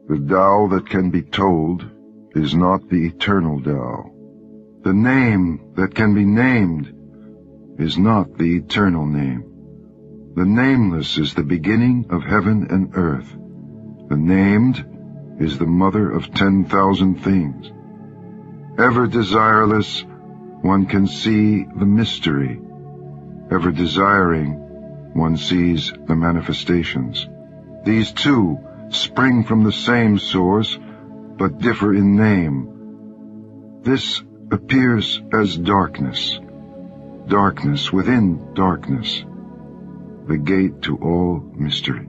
The Tao that can be told is not the eternal Tao. The name that can be named is not the eternal name. The nameless is the beginning of heaven and earth. The named is the mother of 10,000 things. Ever desireless, one can see the mystery. Ever desiring, one sees the manifestations. These two spring from the same source, but differ in name. This appears as darkness, darkness within darkness, the gate to all mystery.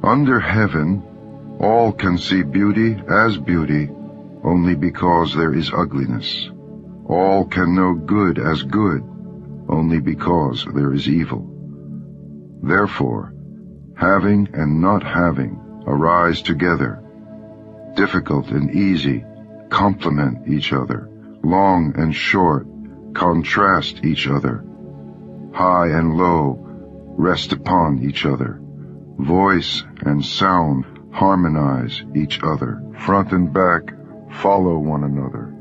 Under heaven, all can see beauty as beauty only because there is ugliness. All can know good as good only because there is evil. Therefore, having and not having arise together. Difficult and easy complement each other. Long and short contrast each other. High and low rest upon each other. Voice and sound harmonize each other. Front and back follow one another.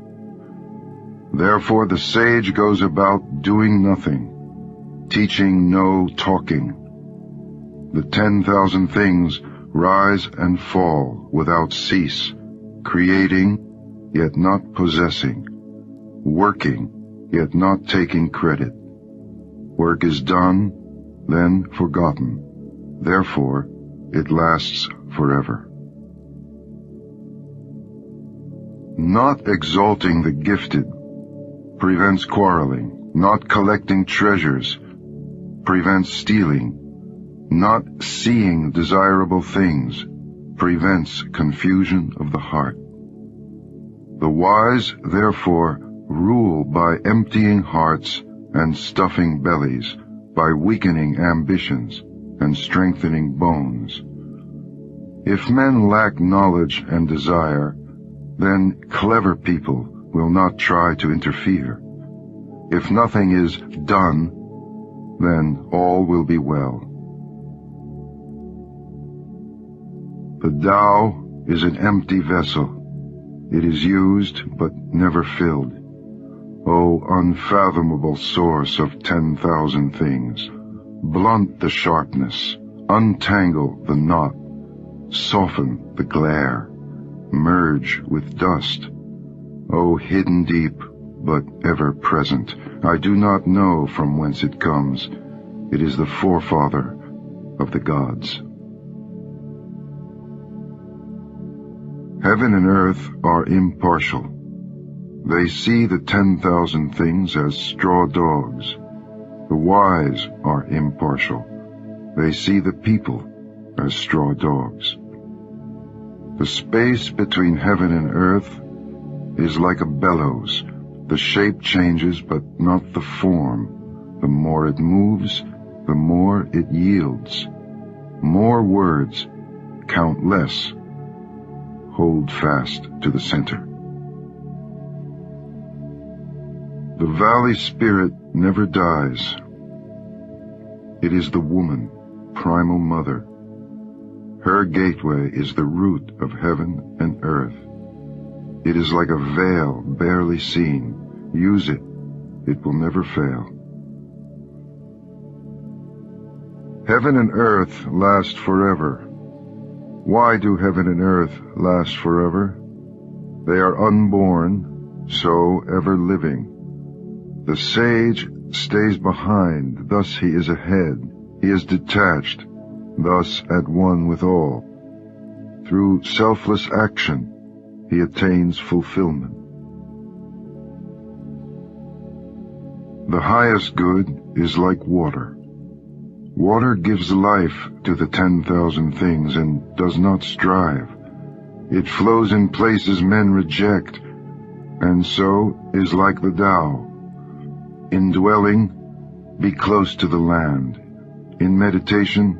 Therefore the sage goes about doing nothing, teaching no talking. The 10,000 things rise and fall without cease, creating, yet not possessing, working, yet not taking credit. Work is done, then forgotten. Therefore, it lasts forever. Not exalting the gifted prevents quarreling. Not collecting treasures prevents stealing. Not seeing desirable things prevents confusion of the heart. The wise, therefore, rule by emptying hearts and stuffing bellies, by weakening ambitions and strengthening bones. If men lack knowledge and desire, then clever people will not try to interfere. If nothing is done, then all will be well. The Tao is an empty vessel. It is used but never filled. O unfathomable source of 10,000 things, blunt the sharpness, untangle the knot, soften the glare, merge with dust. O hidden deep, but ever present, I do not know from whence it comes. It is the forefather of the gods. Heaven and earth are impartial. They see the 10,000 things as straw dogs. The wise are impartial. They see the people as straw dogs. The space between heaven and earth is like a bellows. The shape changes, but not the form. The more it moves, the more it yields. More words count less. Hold fast to the center. The valley spirit never dies. It is the woman, primal mother. Her gateway is the root of heaven and earth. It is like a veil barely seen. Use it. It will never fail. Heaven and earth last forever. Why do heaven and earth last forever? They are unborn, so ever living. The sage stays behind, thus he is ahead. He is detached, thus at one with all. Through selfless action, he attains fulfillment. The highest good is like water. Water gives life to the 10,000 things and does not strive. It flows in places men reject, and so is like the Tao. In dwelling, be close to the land. In meditation,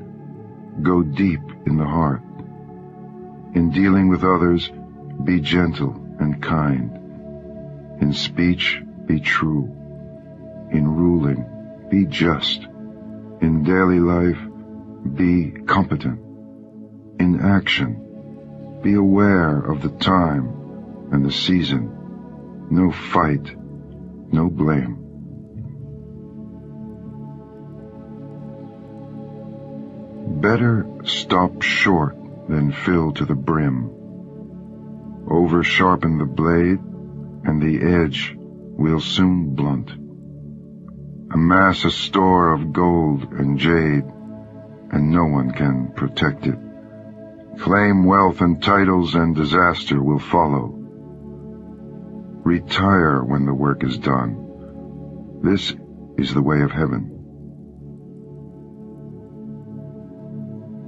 go deep in the heart. In dealing with others, be gentle and kind. In speech, be true. In ruling, be just. In daily life, be competent. in action. Be aware of the time and the season. No fight, no blame. Better stop short than fill to the brim. Over-sharpen the blade, and the edge will soon blunt. Amass a store of gold and jade, and no one can protect it. Claim wealth and titles, and disaster will follow. Retire when the work is done. This is the way of heaven.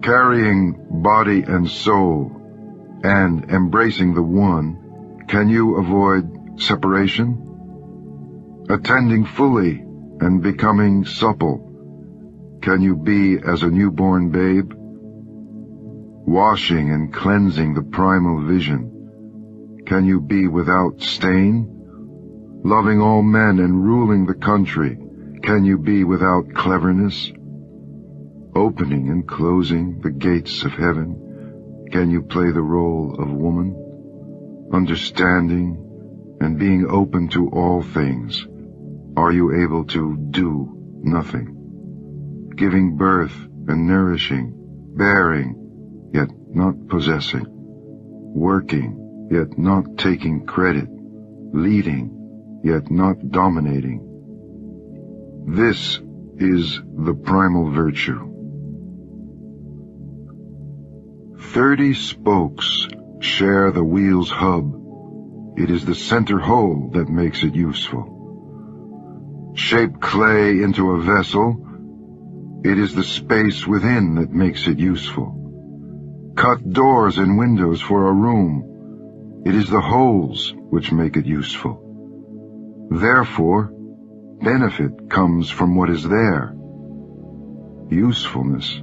Carrying body and soul and embracing the one, can you avoid separation? Attending fully and becoming supple, can you be as a newborn babe? Washing and cleansing the primal vision, can you be without stain? Loving all men and ruling the country, can you be without cleverness? Opening and closing the gates of heaven, can you play the role of woman? Understanding and being open to all things, are you able to do nothing? Giving birth and nourishing, bearing, yet not possessing, working, yet not taking credit, leading, yet not dominating. This is the primal virtue. 30 spokes share the wheel's hub. It is the center hole that makes it useful. Shape clay into a vessel. It is the space within that makes it useful. Cut doors and windows for a room. It is the holes which make it useful. Therefore, benefit comes from what is there, usefulness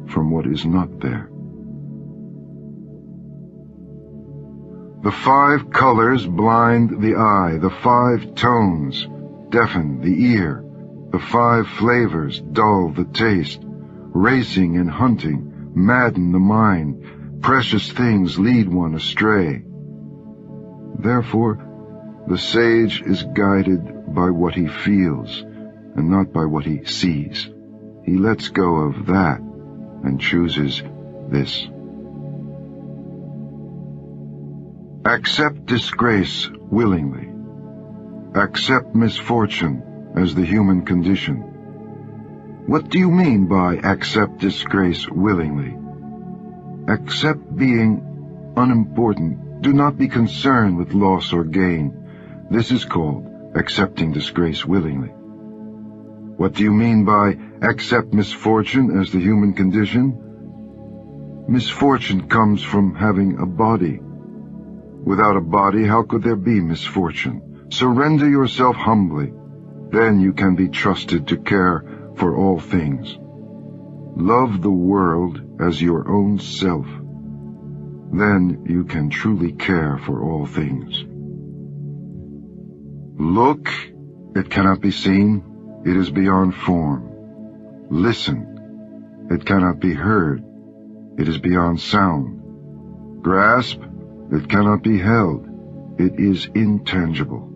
from what is not there. The 5 colors blind the eye, the 5 tones deafen the ear, the 5 flavors dull the taste, racing and hunting madden the mind, precious things lead one astray. Therefore, the sage is guided by what he feels, and not by what he sees. He lets go of that, and chooses this. Accept disgrace willingly. Accept misfortune as the human condition. What do you mean by accept disgrace willingly? Accept being unimportant. Do not be concerned with loss or gain. This is called accepting disgrace willingly. What do you mean by accept misfortune as the human condition? Misfortune comes from having a body. Without a body, how could there be misfortune? Surrender yourself humbly. Then you can be trusted to care for all things. Love the world as your own self. Then you can truly care for all things. Look, it cannot be seen. It is beyond form. Listen, it cannot be heard. It is beyond sound. Grasp, it cannot be held. It is intangible.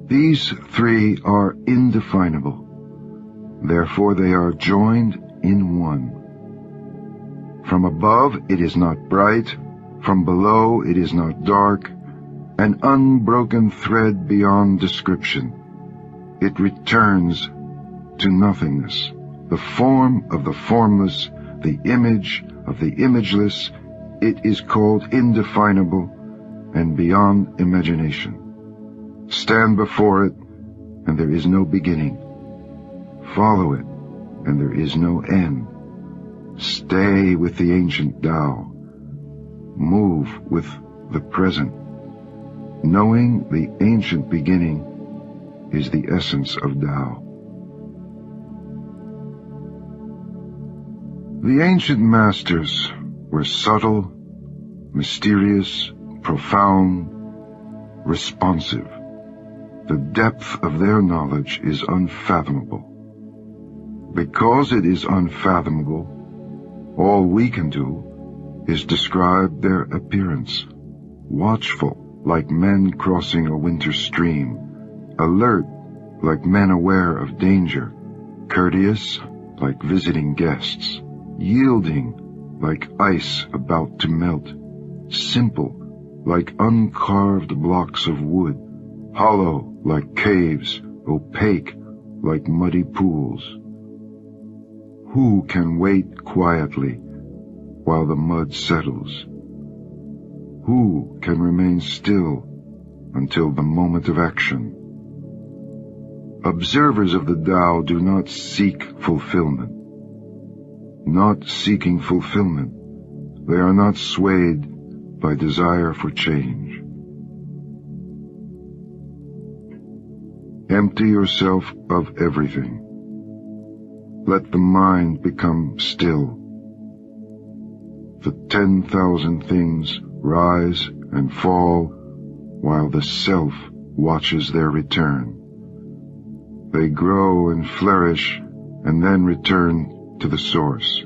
These 3 are indefinable. Therefore they are joined in one. From above it is not bright, from below it is not dark, an unbroken thread beyond description. It returns to nothingness, the form of the formless, the image of the imageless. It is called indefinable and beyond imagination. Stand before it, and there is no beginning. Follow it, and there is no end. Stay with the ancient Tao. Move with the present. Knowing the ancient beginning is the essence of Tao. The ancient masters were subtle, mysterious, profound, responsive. The depth of their knowledge is unfathomable. Because it is unfathomable, all we can do is described their appearance. Watchful, like men crossing a winter stream. Alert, like men aware of danger. Courteous, like visiting guests. Yielding, like ice about to melt. Simple, like uncarved blocks of wood. Hollow, like caves. Opaque, like muddy pools. Who can wait quietly while the mud settles? Who can remain still until the moment of action? Observers of the Tao do not seek fulfillment. Not seeking fulfillment, they are not swayed by desire for change. Empty yourself of everything. Let the mind become still. The 10,000 things rise and fall while the self watches their return. They grow and flourish and then return to the source.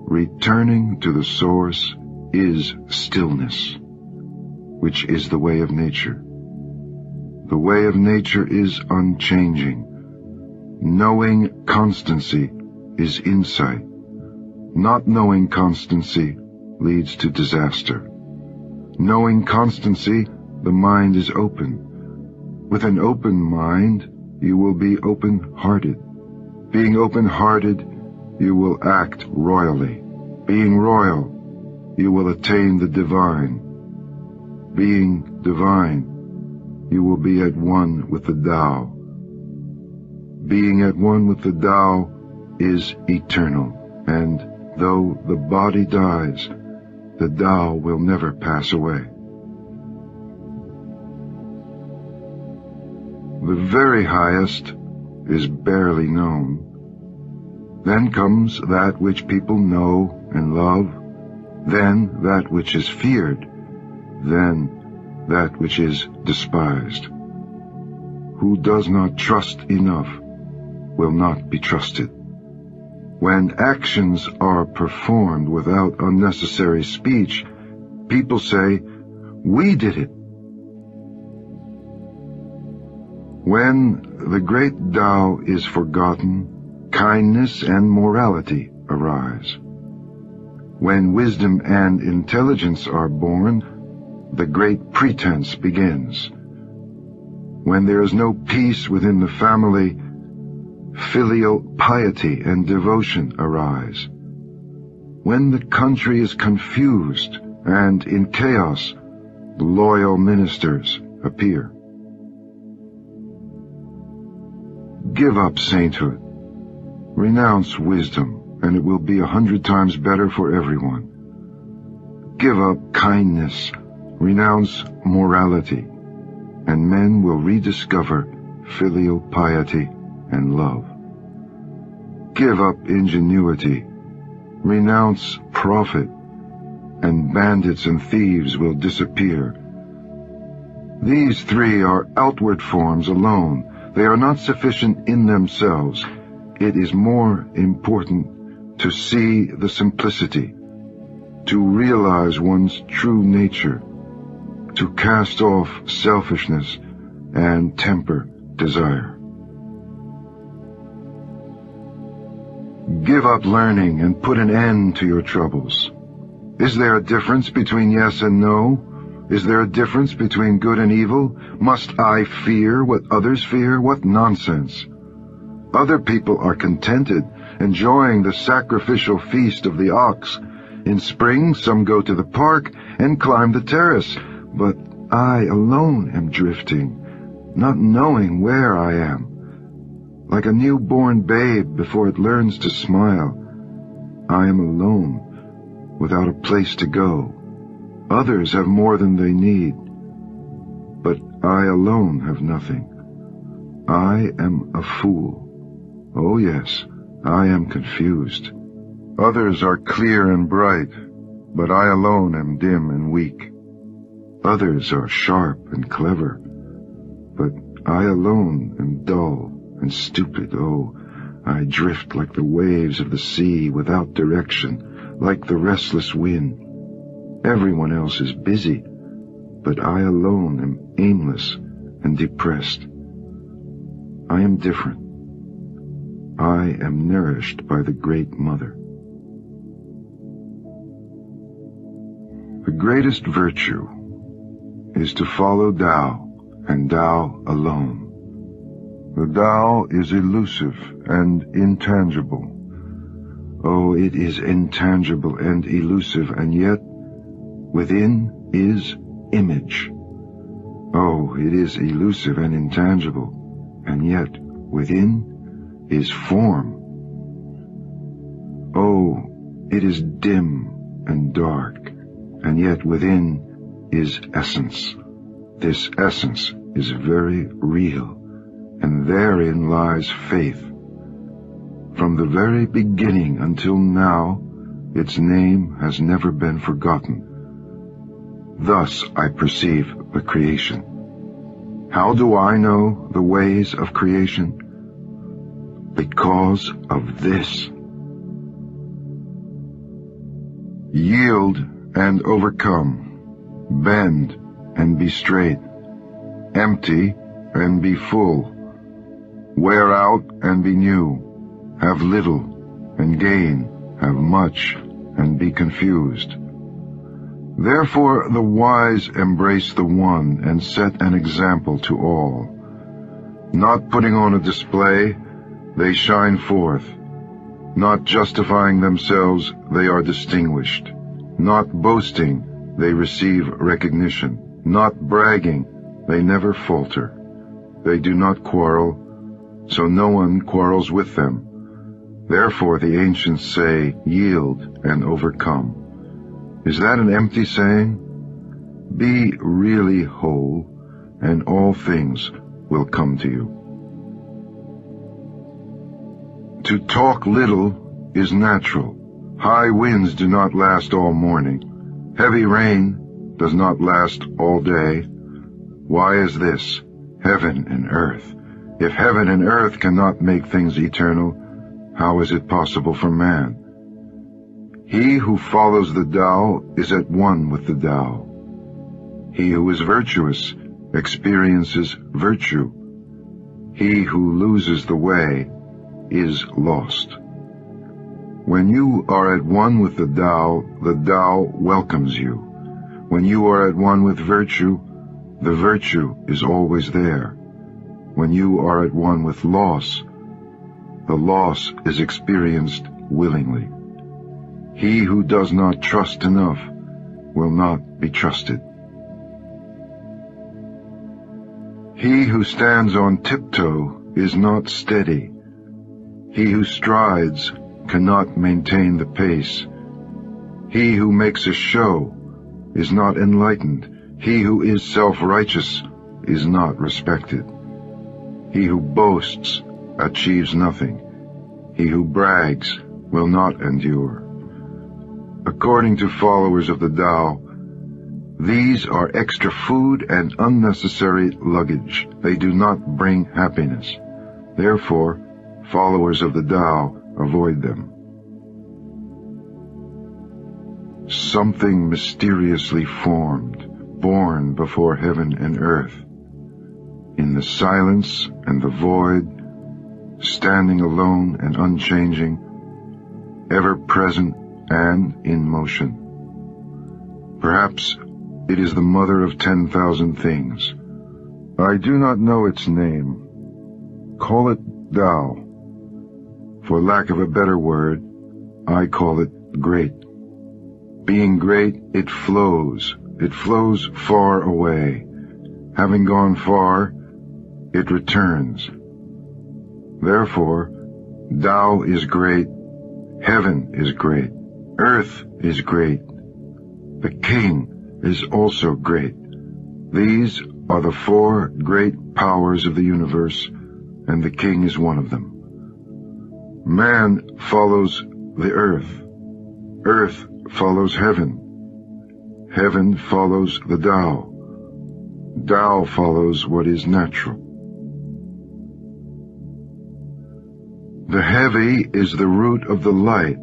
Returning to the source is stillness, which is the way of nature. The way of nature is unchanging. Knowing constancy is insight. Not knowing constancy leads to disaster. Knowing constancy, the mind is open. With an open mind, you will be open-hearted. Being open-hearted, you will act royally. Being royal, you will attain the divine. Being divine, you will be at one with the Tao. Being at one with the Tao is eternal, and though the body dies, the Tao will never pass away. The very highest is barely known. Then comes that which people know and love, then that which is feared, then that which is despised. Who does not trust enough will not be trusted. When actions are performed without unnecessary speech, people say, "We did it." When the great Tao is forgotten, kindness and morality arise. When wisdom and intelligence are born, the great pretense begins. When there is no peace within the family, filial piety and devotion arise. When the country is confused and in chaos, loyal ministers appear. Give up sainthood. Renounce wisdom, and it will be 100 times better for everyone. Give up kindness. Renounce morality, and men will rediscover filial piety and love. Give up ingenuity. Renounce profit, and bandits and thieves will disappear. These three are outward forms alone. They are not sufficient in themselves. It is more important to see the simplicity, to realize one's true nature, to cast off selfishness and temper desire. Give up learning and put an end to your troubles. Is there a difference between yes and no? Is there a difference between good and evil? Must I fear what others fear? What nonsense! Other people are contented, enjoying the sacrificial feast of the ox. In spring, some go to the park and climb the terrace, but I alone am drifting, not knowing where I am. Like a newborn babe before it learns to smile, I am alone, without a place to go. Others have more than they need, but I alone have nothing. I am a fool. Oh yes, I am confused. Others are clear and bright, but I alone am dim and weak. Others are sharp and clever, but I alone am dull and stupid. Oh, I drift like the waves of the sea without direction. like the restless wind. Everyone else is busy, but I alone am aimless and depressed. I am different. I am nourished by the Great Mother. The greatest virtue is to follow Tao, and Tao alone. The Tao is elusive and intangible. Oh, it is intangible and elusive, and yet within is image. Oh, it is elusive and intangible, and yet within is form. Oh, it is dim and dark, and yet within is essence. This essence is very real, and therein lies faith. From the very beginning until now, its name has never been forgotten. Thus I perceive the creation. How do I know the ways of creation? Because of this. Yield and overcome. Bend and be straight. Empty and be full. Wear out and be new. Have little and gain. Have much and be confused. Therefore the wise embrace the one and set an example to all. Not putting on a display, they shine forth. Not justifying themselves, they are distinguished. Not boasting, they receive recognition. Not bragging, they never falter. They do not quarrel, so no one quarrels with them. Therefore the ancients say, yield and overcome. Is that an empty saying? Be really whole, and all things will come to you. To talk little is natural. High winds do not last all morning. Heavy rain does not last all day. Why is this? Heaven and earth. If heaven and earth cannot make things eternal, how is it possible for man? He who follows the Tao is at one with the Tao. He who is virtuous experiences virtue. He who loses the way is lost. When you are at one with the Tao welcomes you. When you are at one with virtue, the virtue is always there. When you are at one with loss, the loss is experienced willingly. He who does not trust enough will not be trusted. He who stands on tiptoe is not steady. He who strides cannot maintain the pace. He who makes a show is not enlightened. He who is self-righteous is not respected. He who boasts achieves nothing. He who brags will not endure. According to followers of the Tao, these are extra food and unnecessary luggage. They do not bring happiness. Therefore, followers of the Tao avoid them. Something mysteriously formed, born before heaven and earth. In the silence and the void, standing alone and unchanging, ever present and in motion. Perhaps it is the mother of 10,000 things. I do not know its name. Call it Tao. For lack of a better word, I call it great. Being great, it flows. It flows far away. Having gone far, it returns. Therefore, Tao is great, heaven is great, earth is great. The king is also great. These are the four great powers of the universe, and the king is one of them. Man follows the earth. Earth follows heaven. Heaven follows the Tao. Tao follows what is natural. The heavy is the root of the light.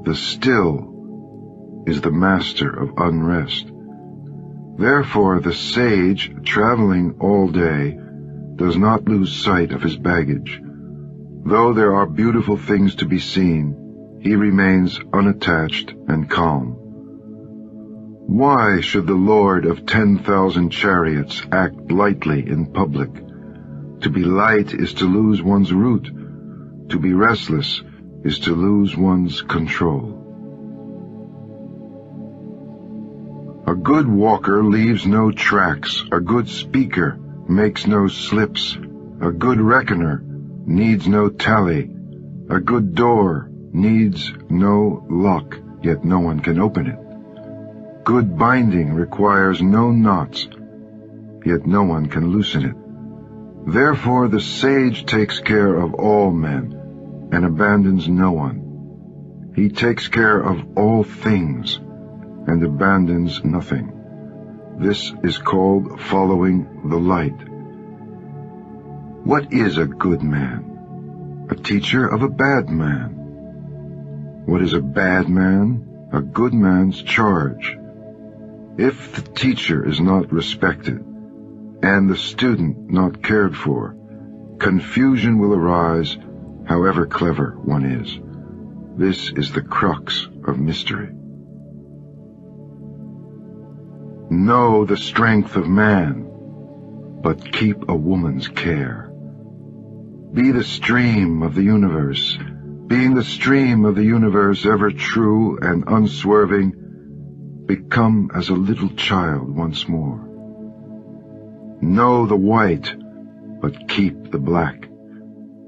The still is the master of unrest. Therefore the sage, traveling all day, does not lose sight of his baggage. Though there are beautiful things to be seen, he remains unattached and calm. Why should the lord of 10,000 chariots act lightly in public? To be light is to lose one's route. To be restless is to lose one's control. A good walker leaves no tracks. A good speaker makes no slips. A good reckoner needs no tally. A good door needs no lock, yet no one can open it. Good binding requires no knots, yet no one can loosen it. Therefore the sage takes care of all men and abandons no one. He takes care of all things and abandons nothing. This is called following the light. What is a good man? A teacher of a bad man. What is a bad man? A good man's charge. If the teacher is not respected, and the student not cared for, confusion will arise, however clever one is. This is the crux of mystery. Know the strength of man, but keep a woman's care. Be the stream of the universe. Being the stream of the universe, ever true and unswerving, become as a little child once more. Know the white, but keep the black.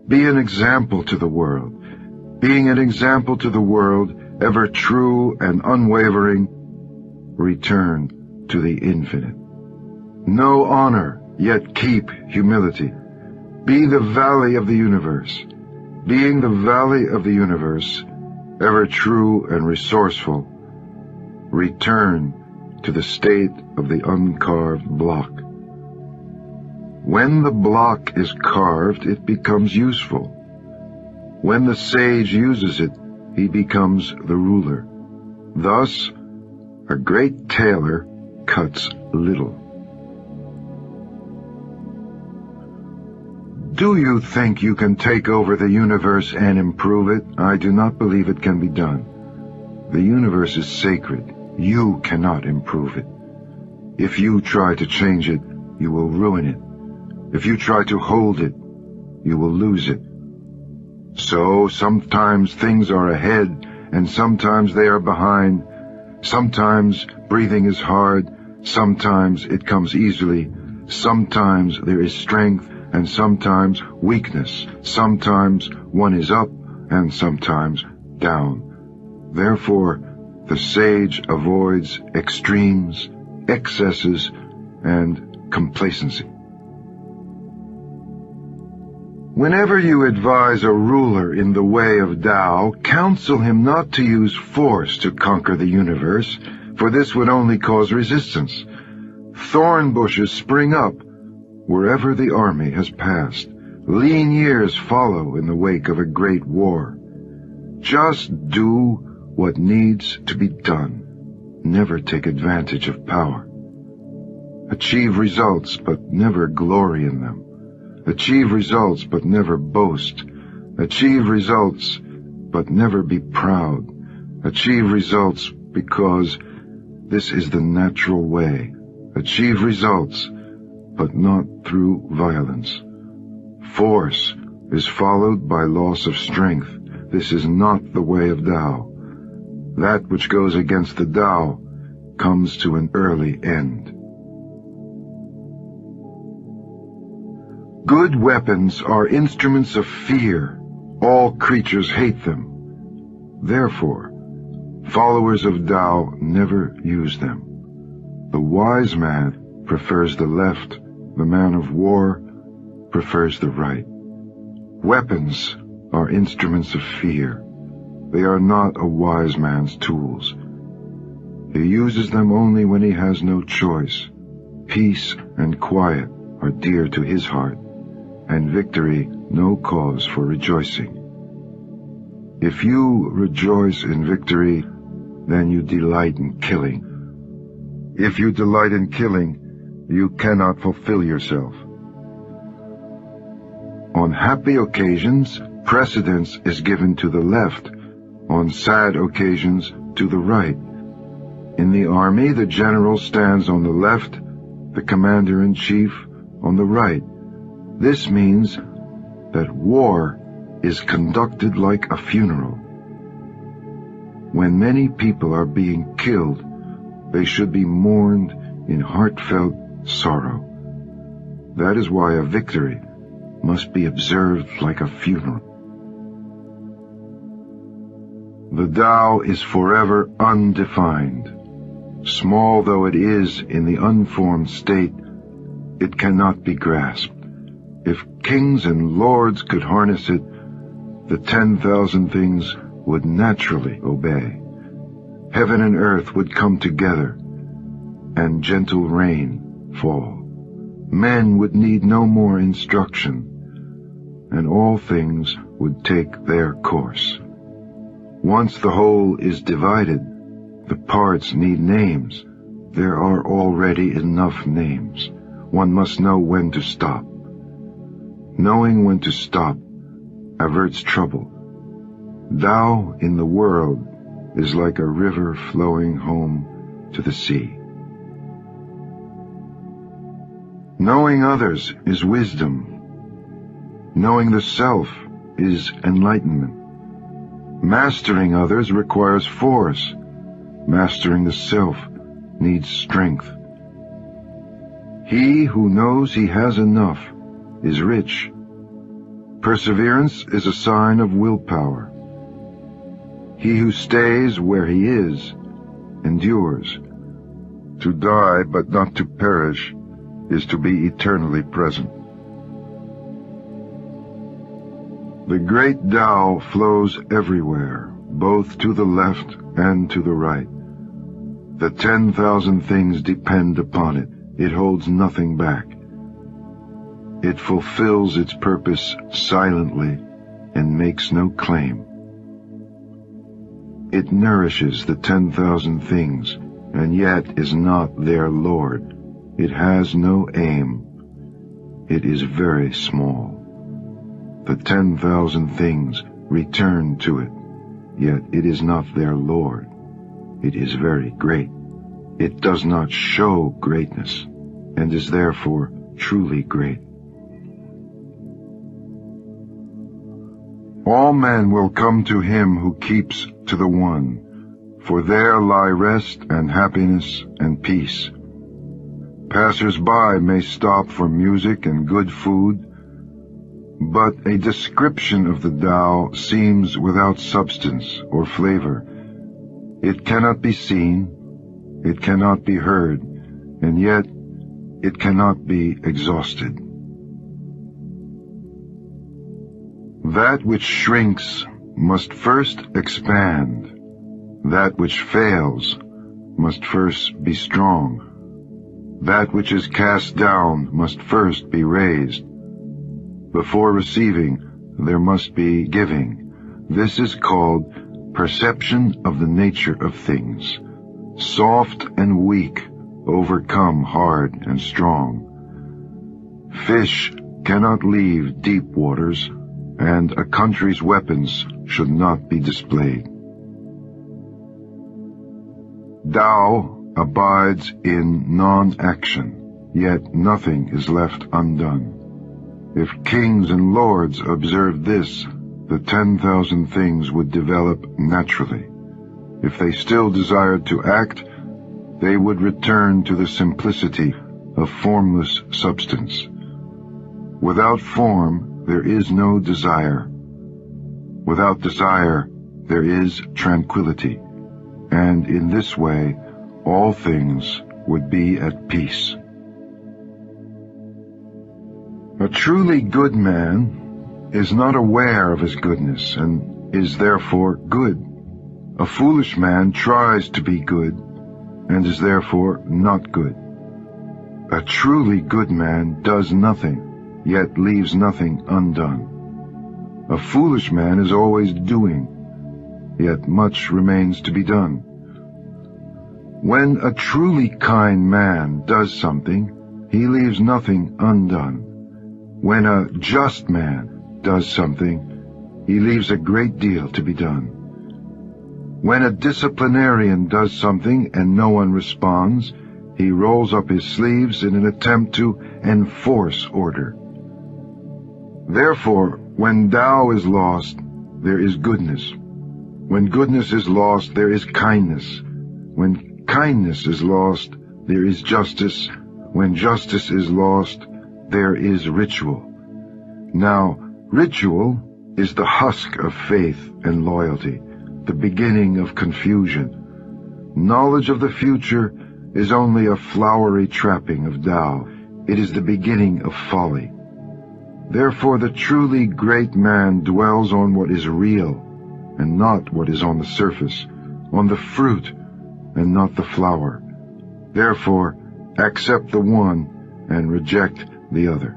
Be an example to the world. Being an example to the world, ever true and unwavering, return to the infinite. Know honor, yet keep humility. Be the valley of the universe. Being the valley of the universe, ever true and resourceful, return to the state of the uncarved block. When the block is carved, it becomes useful. When the sage uses it, he becomes the ruler. Thus, a great tailor cuts little. Do you think you can take over the universe and improve it? I do not believe it can be done. The universe is sacred. You cannot improve it. If you try to change it, you will ruin it. If you try to hold it, you will lose it. So sometimes things are ahead, and sometimes they are behind. Sometimes breathing is hard, sometimes it comes easily. Sometimes there is strength, and sometimes weakness. Sometimes one is up, and sometimes down. Therefore, the sage avoids extremes, excesses, and complacency. Whenever you advise a ruler in the way of Tao, counsel him not to use force to conquer the universe, for this would only cause resistance. Thorn bushes spring up wherever the army has passed. Lean years follow in the wake of a great war. Just do what needs to be done. Never take advantage of power. Achieve results, but never glory in them. Achieve results, but never boast. Achieve results, but never be proud. Achieve results because this is the natural way. Achieve results, but not through violence. Force is followed by loss of strength. This is not the way of Tao. That which goes against the Tao comes to an early end. Good weapons are instruments of fear. All creatures hate them. Therefore, followers of Tao never use them. The wise man prefers the left. The man of war prefers the right. Weapons are instruments of fear. They are not a wise man's tools. He uses them only when he has no choice. Peace and quiet are dear to his heart, and victory no cause for rejoicing. If you rejoice in victory, then you delight in killing. If you delight in killing, you cannot fulfill yourself. On happy occasions, precedence is given to the left, on sad occasions to the right. In the army, the general stands on the left, the commander-in-chief on the right. This means that war is conducted like a funeral. When many people are being killed, they should be mourned in heartfelt sorrow. That is why a victory must be observed like a funeral. The Tao is forever undefined. Small though it is in the unformed state, it cannot be grasped. If kings and lords could harness it, the 10,000 things would naturally obey. Heaven and earth would come together, and gentle rain fall. Men would need no more instruction, and all things would take their course. Once the whole is divided, the parts need names. There are already enough names. One must know when to stop. Knowing when to stop averts trouble. Tao in the world is like a river flowing home to the sea. Knowing others is wisdom. Knowing the self is enlightenment. Mastering others requires force. Mastering the self needs strength. He who knows he has enough is rich. Perseverance is a sign of willpower. He who stays where he is endures. To die but not to perish is to be eternally present. The great Tao flows everywhere, both to the left and to the right. The 10,000 things depend upon it. It holds nothing back. It fulfills its purpose silently and makes no claim. It nourishes the 10,000 things, and yet is not their lord. It has no aim. It is very small. The 10,000 things return to it, yet it is not their lord. It is very great. It does not show greatness, and is therefore truly great. All men will come to him who keeps to the One, for there lie rest and happiness and peace. Passers-by may stop for music and good food, but a description of the Tao seems without substance or flavor. It cannot be seen, it cannot be heard, and yet it cannot be exhausted. That which shrinks must first expand. That which fails must first be strong. That which is cast down must first be raised. Before receiving, there must be giving. This is called perception of the nature of things. Soft and weak overcome hard and strong. Fish cannot leave deep waters, and a country's weapons should not be displayed. Tao abides in non-action, yet nothing is left undone. If kings and lords observed this, the 10,000 things would develop naturally. If they still desired to act, they would return to the simplicity of formless substance. Without form, there is no desire. Without desire, there is tranquility, and in this way, all things would be at peace. A truly good man is not aware of his goodness and is therefore good. A foolish man tries to be good and is therefore not good. A truly good man does nothing, yet leaves nothing undone. A foolish man is always doing, yet much remains to be done. When a truly kind man does something, he leaves nothing undone. When a just man does something, he leaves a great deal to be done. When a disciplinarian does something and no one responds, he rolls up his sleeves in an attempt to enforce order. Therefore, when Tao is lost, there is goodness. When goodness is lost, there is kindness. When kindness is lost, there is justice. When justice is lost, there is ritual. Now, ritual is the husk of faith and loyalty, the beginning of confusion. Knowledge of the future is only a flowery trapping of Tao. It is the beginning of folly. Therefore the truly great man dwells on what is real, and not what is on the surface, on the fruit, and not the flower. Therefore, accept the one and reject the other.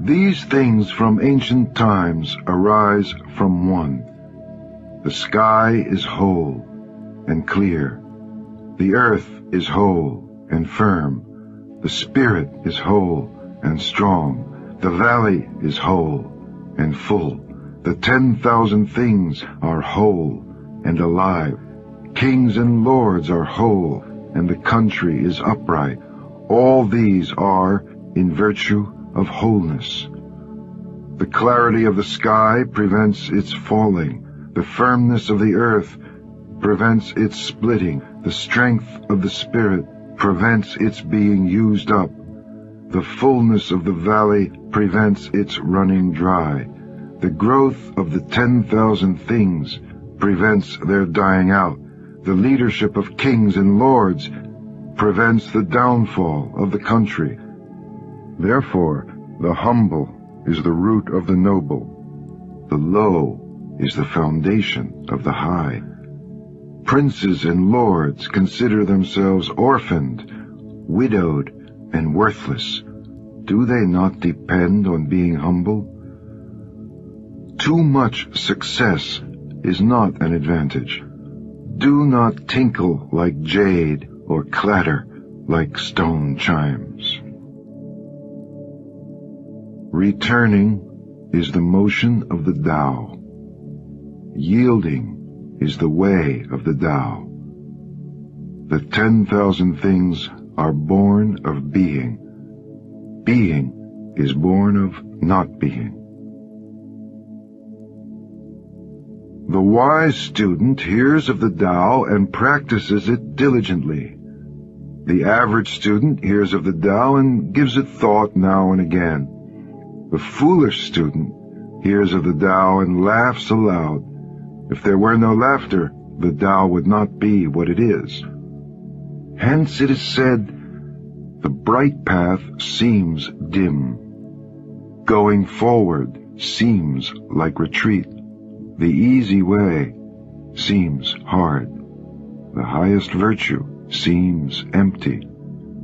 These things from ancient times arise from one. The sky is whole and clear. The earth is whole and firm. The spirit is whole and strong. The valley is whole and full. The 10,000 things are whole and alive. Kings and lords are whole, and the country is upright. All these are in virtue of wholeness. The clarity of the sky prevents its falling. The firmness of the earth prevents its splitting. The strength of the spirit prevents its being used up. The fullness of the valley prevents its running dry. The growth of the 10,000 things prevents their dying out. The leadership of kings and lords prevents the downfall of the country. Therefore, the humble is the root of the noble. The low is the foundation of the high. Princes and lords consider themselves orphaned, widowed, and worthless. Do they not depend on being humble? Too much success is not an advantage. Do not tinkle like jade or clatter like stone chimes. Returning is the motion of the Tao. Yielding is the way of the Tao. The 10,000 things are born of being. Being is born of not being. The wise student hears of the Tao and practices it diligently. The average student hears of the Tao and gives it thought now and again. The foolish student hears of the Tao and laughs aloud. If there were no laughter, the Tao would not be what it is. Hence it is said, the bright path seems dim. Going forward seems like retreat. The easy way seems hard. The highest virtue seems empty.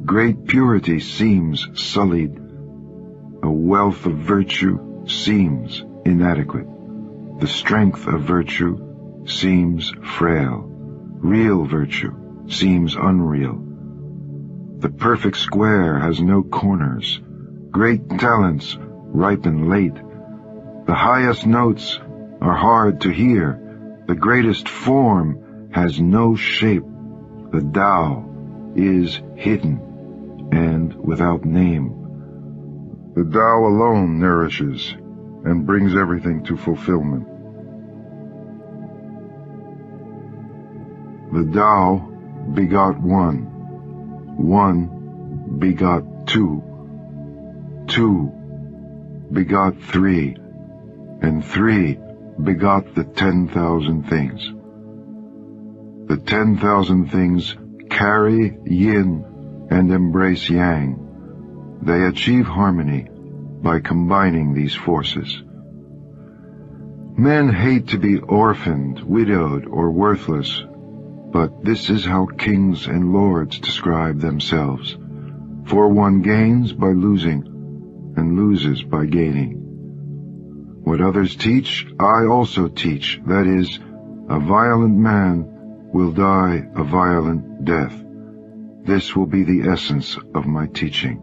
Great purity seems sullied. A wealth of virtue seems inadequate. The strength of virtue seems frail. Real virtue seems unreal. The perfect square has no corners. Great talents ripen late. The highest notes are hard to hear. The greatest form has no shape. The Tao is hidden and without name. The Tao alone nourishes and brings everything to fulfillment. The Tao begot one. One begot two. Two begot three. And three begot the 10,000 things. The 10,000 things carry yin and embrace yang. They achieve harmony by combining these forces. Men hate to be orphaned, widowed, or worthless, but this is how kings and lords describe themselves. For one gains by losing, and loses by gaining. What others teach, I also teach. That is, a violent man will die a violent death. This will be the essence of my teaching.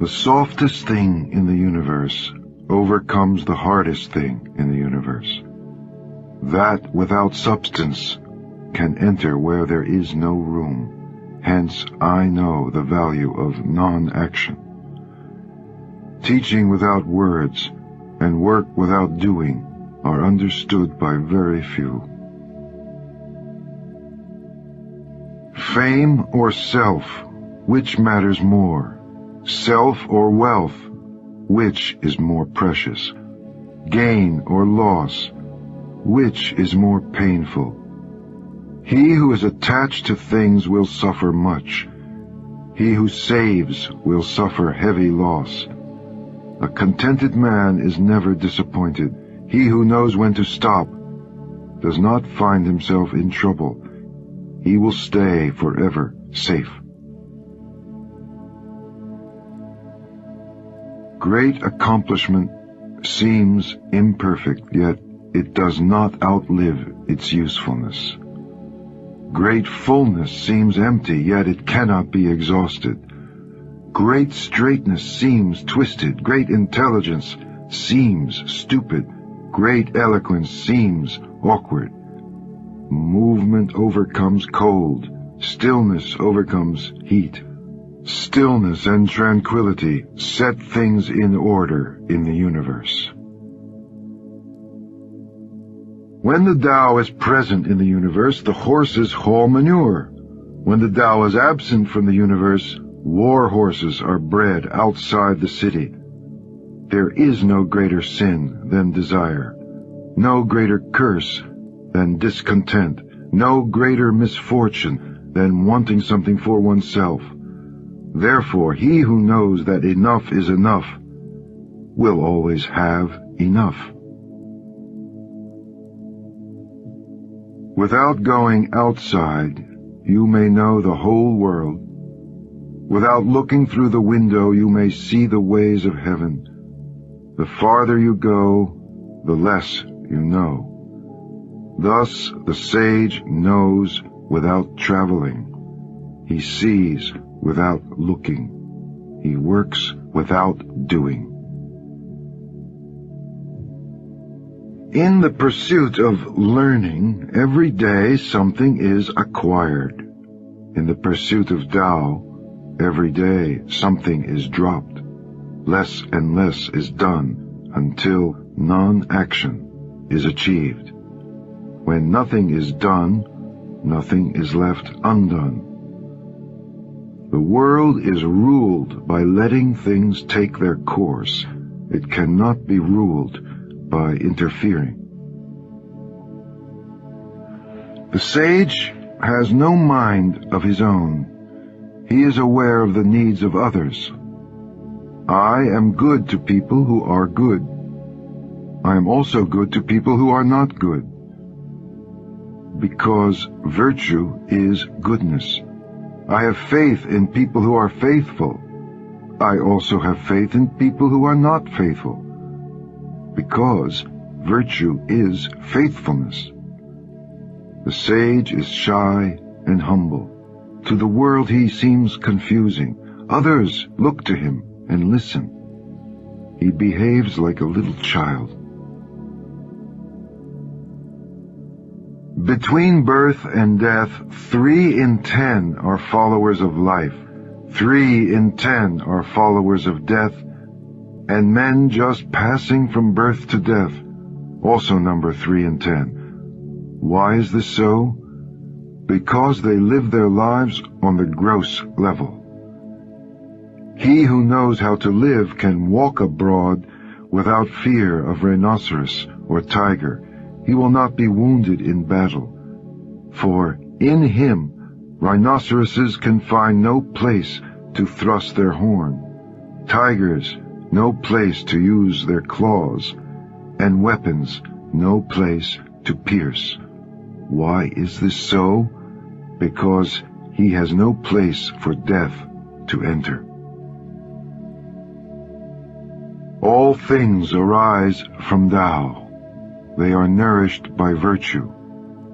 The softest thing in the universe overcomes the hardest thing in the universe. That without substance can enter where there is no room. Hence, I know the value of non-action. Teaching without words and work without doing are understood by very few. Fame or self, which matters more? Self or wealth, which is more precious? Gain or loss, which is more painful? He who is attached to things will suffer much. He who saves will suffer heavy loss. A contented man is never disappointed. He who knows when to stop does not find himself in trouble. He will stay forever safe. Great accomplishment seems imperfect, yet it does not outlive its usefulness. Great fullness seems empty, yet it cannot be exhausted. Great straightness seems twisted. Great intelligence seems stupid. Great eloquence seems awkward. Movement overcomes cold. Stillness overcomes heat. Stillness and tranquility set things in order in the universe. When the Tao is present in the universe, the horses haul manure. When the Tao is absent from the universe, war horses are bred outside the city. There is no greater sin than desire, no greater curse than discontent, no greater misfortune than wanting something for oneself. Therefore, he who knows that enough is enough will always have enough. Without going outside, you may know the whole world. Without looking through the window, you may see the ways of heaven. The farther you go, the less you know. Thus the sage knows without traveling. He sees without looking. He works without doing. In the pursuit of learning, every day something is acquired. In the pursuit of Tao, every day something is dropped. Less and less is done until non-action is achieved. When nothing is done, nothing is left undone. The world is ruled by letting things take their course. It cannot be ruled by interfering. The sage has no mind of his own. He is aware of the needs of others. I am good to people who are good. I am also good to people who are not good. Because virtue is goodness. I have faith in people who are faithful. I also have faith in people who are not faithful. Because virtue is faithfulness. The sage is shy and humble. To the world he seems confusing. Others look to him and listen. He behaves like a little child. Between birth and death, 3 in 10 are followers of life. 3 in 10 are followers of death. And men just passing from birth to death also number 3 in 10. Why is this so? Because they live their lives on the gross level. He who knows how to live can walk abroad without fear of rhinoceros or tiger. He will not be wounded in battle. For in him, rhinoceroses can find no place to thrust their horn. Tigers, no place to use their claws, and weapons, no place to pierce. Why is this so? Because he has no place for death to enter. All things arise from Tao. They are nourished by virtue.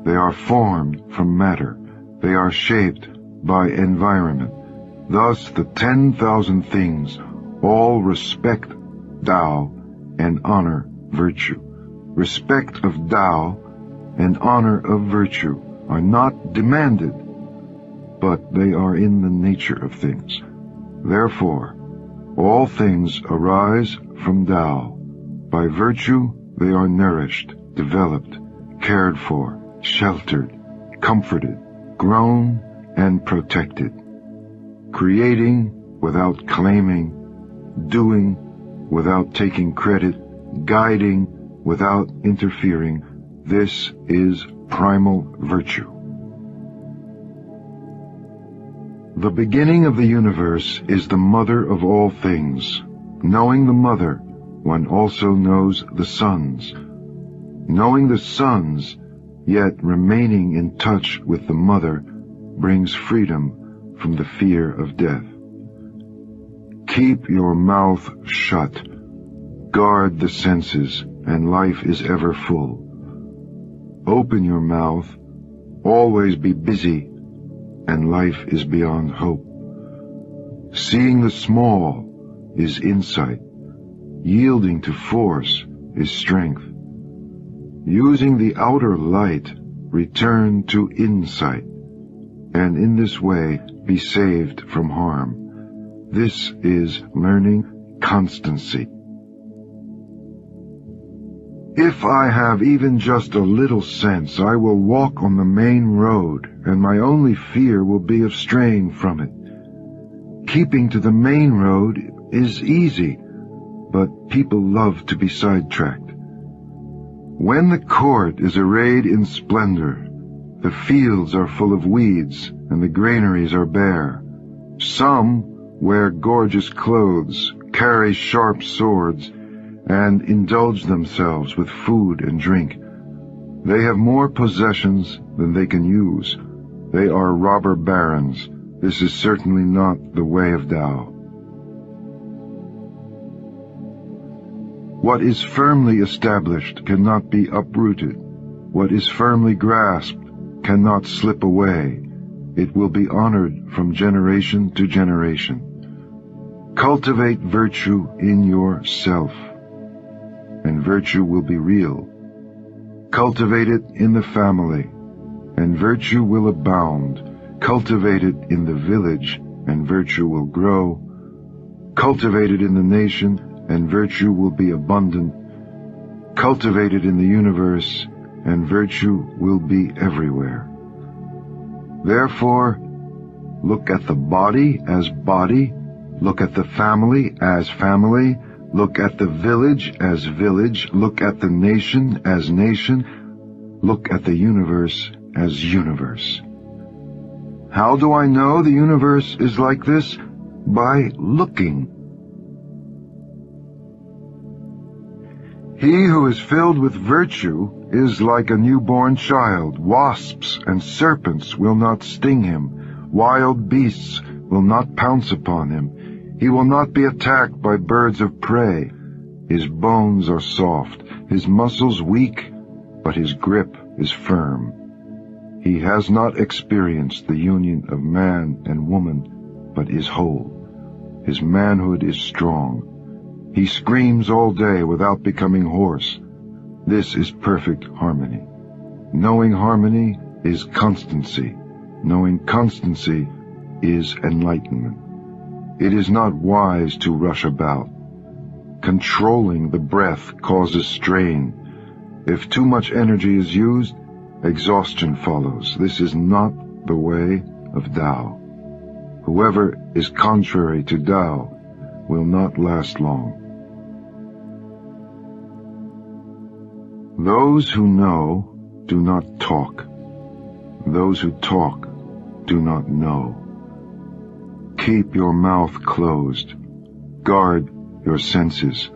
They are formed from matter. They are shaped by environment. Thus the 10,000 things all respect Tao and honor virtue. Respect of Tao and honor of virtue are not demanded, but they are in the nature of things. Therefore, all things arise from Tao. By virtue, they are nourished, developed, cared for, sheltered, comforted, grown, and protected. Creating without claiming, doing without taking credit, guiding without interfering, this is primal virtue. The beginning of the universe is the mother of all things. Knowing the mother, one also knows the sons. Knowing the sons, yet remaining in touch with the mother, brings freedom from the fear of death. Keep your mouth shut. Guard the senses, and life is ever full. Open your mouth. Always be busy, and life is beyond hope. Seeing the small is insight. Yielding to force is strength. Using the outer light, return to insight, and in this way be saved from harm. This is learning constancy. If I have even just a little sense, I will walk on the main road, and my only fear will be of straying from it. Keeping to the main road is easy, but people love to be sidetracked. When the court is arrayed in splendor, the fields are full of weeds, and the granaries are bare. Some wear gorgeous clothes, carry sharp swords, and indulge themselves with food and drink. They have more possessions than they can use. They are robber barons. This is certainly not the way of Tao. What is firmly established cannot be uprooted. What is firmly grasped cannot slip away. It will be honored from generation to generation. Cultivate virtue in yourself, and virtue will be real. Cultivate it in the family, and virtue will abound. Cultivate it in the village, and virtue will grow. Cultivate it in the nation, and virtue will be abundant. Cultivate it in the universe, and virtue will be everywhere. Therefore, look at the body as body, look at the family as family, look at the village as village, look at the nation as nation, look at the universe as universe. How do I know the universe is like this? By looking. He who is filled with virtue is like a newborn child. Wasps and serpents will not sting him. Wild beasts will not pounce upon him. He will not be attacked by birds of prey. His bones are soft, his muscles weak, but his grip is firm. He has not experienced the union of man and woman, but is whole. His manhood is strong. He screams all day without becoming hoarse. This is perfect harmony. Knowing harmony is constancy. Knowing constancy is enlightenment. It is not wise to rush about. Controlling the breath causes strain. If too much energy is used, exhaustion follows. This is not the way of Tao. Whoever is contrary to Tao will not last long. Those who know do not talk. Those who talk do not know. Keep your mouth closed. Guard your senses.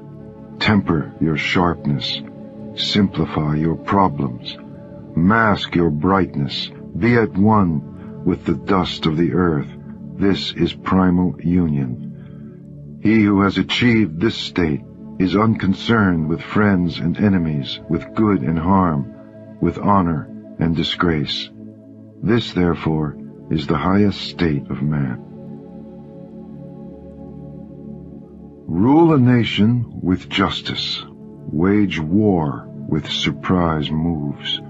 Temper your sharpness. Simplify your problems. Mask your brightness. Be at one with the dust of the earth. This is primal union. He who has achieved this state is unconcerned with friends and enemies, with good and harm, with honor and disgrace. This, therefore, is the highest state of man. Rule a nation with justice. Wage war with surprise moves.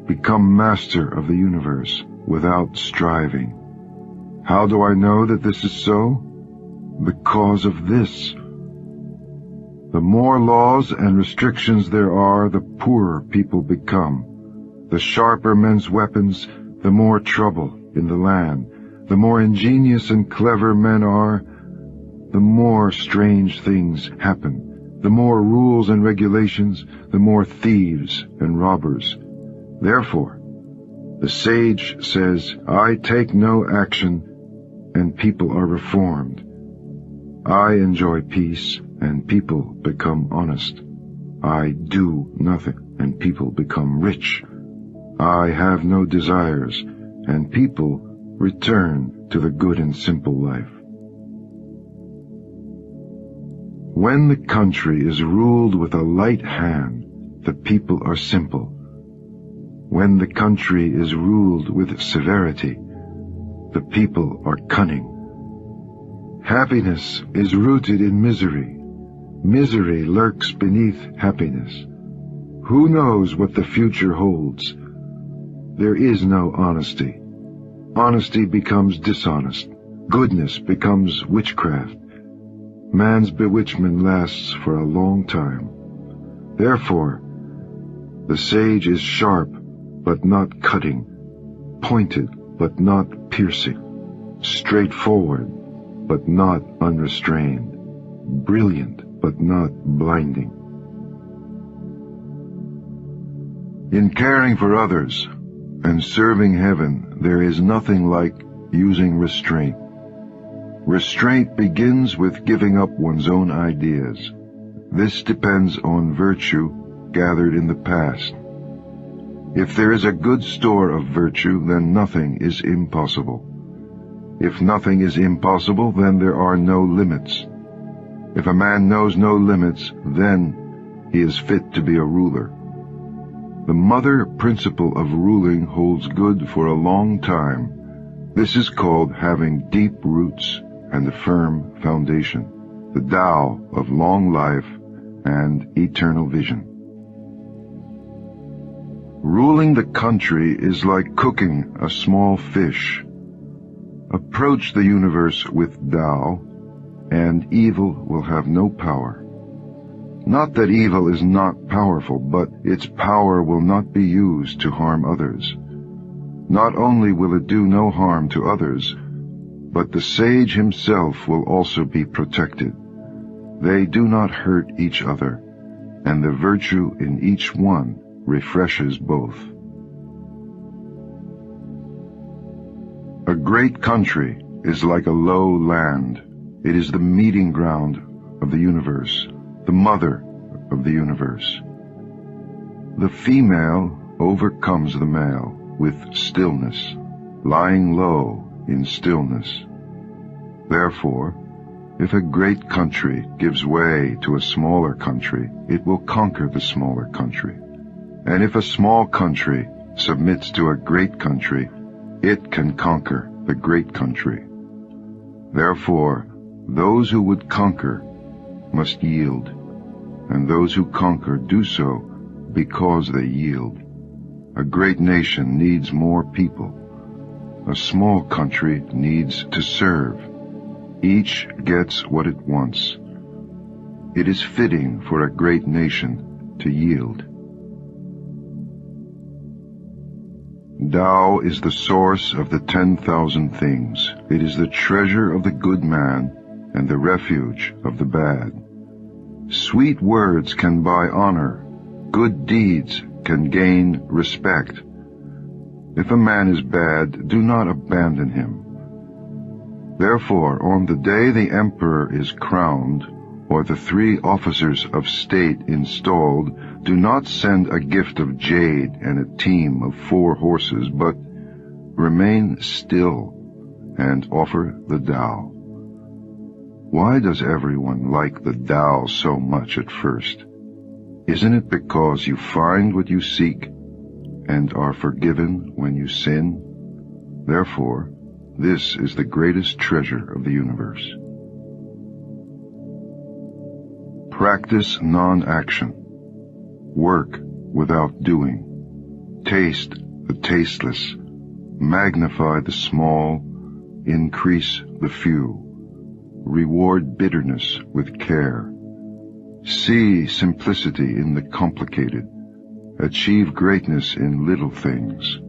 Become master of the universe without striving. How do I know that this is so? Because of this. The more laws and restrictions there are, the poorer people become. The sharper men's weapons, the more trouble in the land. The more ingenious and clever men are, the more strange things happen. The more rules and regulations, the more thieves and robbers. Therefore, the sage says, I take no action, and people are reformed. I enjoy peace, and people become honest. I do nothing, and people become rich. I have no desires, and people return to the good and simple life. When the country is ruled with a light hand, the people are simple. When the country is ruled with severity, the people are cunning. Happiness is rooted in misery. Misery lurks beneath happiness. Who knows what the future holds? There is no honesty. Honesty becomes dishonest. Goodness becomes witchcraft. Man's bewitchment lasts for a long time. Therefore, the sage is sharp, but not cutting, pointed, but not piercing, straightforward, but not unrestrained, brilliant, but not blinding. In caring for others and serving heaven, there is nothing like using restraint. Restraint begins with giving up one's own ideas. This depends on virtue gathered in the past. If there is a good store of virtue, then nothing is impossible. If nothing is impossible, then there are no limits. If a man knows no limits, then he is fit to be a ruler. The mother principle of ruling holds good for a long time. This is called having deep roots and a firm foundation, the Tao of long life and eternal vision. Ruling the country is like cooking a small fish. Approach the universe with Tao, and evil will have no power. Not that evil is not powerful, but its power will not be used to harm others. Not only will it do no harm to others, but the sage himself will also be protected. They do not hurt each other, and the virtue in each one refreshes both. A great country is like a low land. It is the meeting ground of the universe, the mother of the universe. The female overcomes the male with stillness, lying low in stillness. Therefore, if a great country gives way to a smaller country, it will conquer the smaller country. And if a small country submits to a great country, it can conquer the great country. Therefore, those who would conquer must yield, and those who conquer do so because they yield. A great nation needs more people. A small country needs to serve. Each gets what it wants. It is fitting for a great nation to yield. Tao is the source of the 10,000 things. It is the treasure of the good man and the refuge of the bad. Sweet words can buy honor. Good deeds can gain respect. If a man is bad, do not abandon him. Therefore, on the day the emperor is crowned, or the 3 officers of state installed, do not send a gift of jade and a team of 4 horses, but remain still and offer the Tao. Why does everyone like the Tao so much at first? Isn't it because you find what you seek and are forgiven when you sin? Therefore, this is the greatest treasure of the universe. Practice non-action. Work without doing. Taste the tasteless. Magnify the small. Increase the few. Reward bitterness with care. See simplicity in the complicated. Achieve greatness in little things.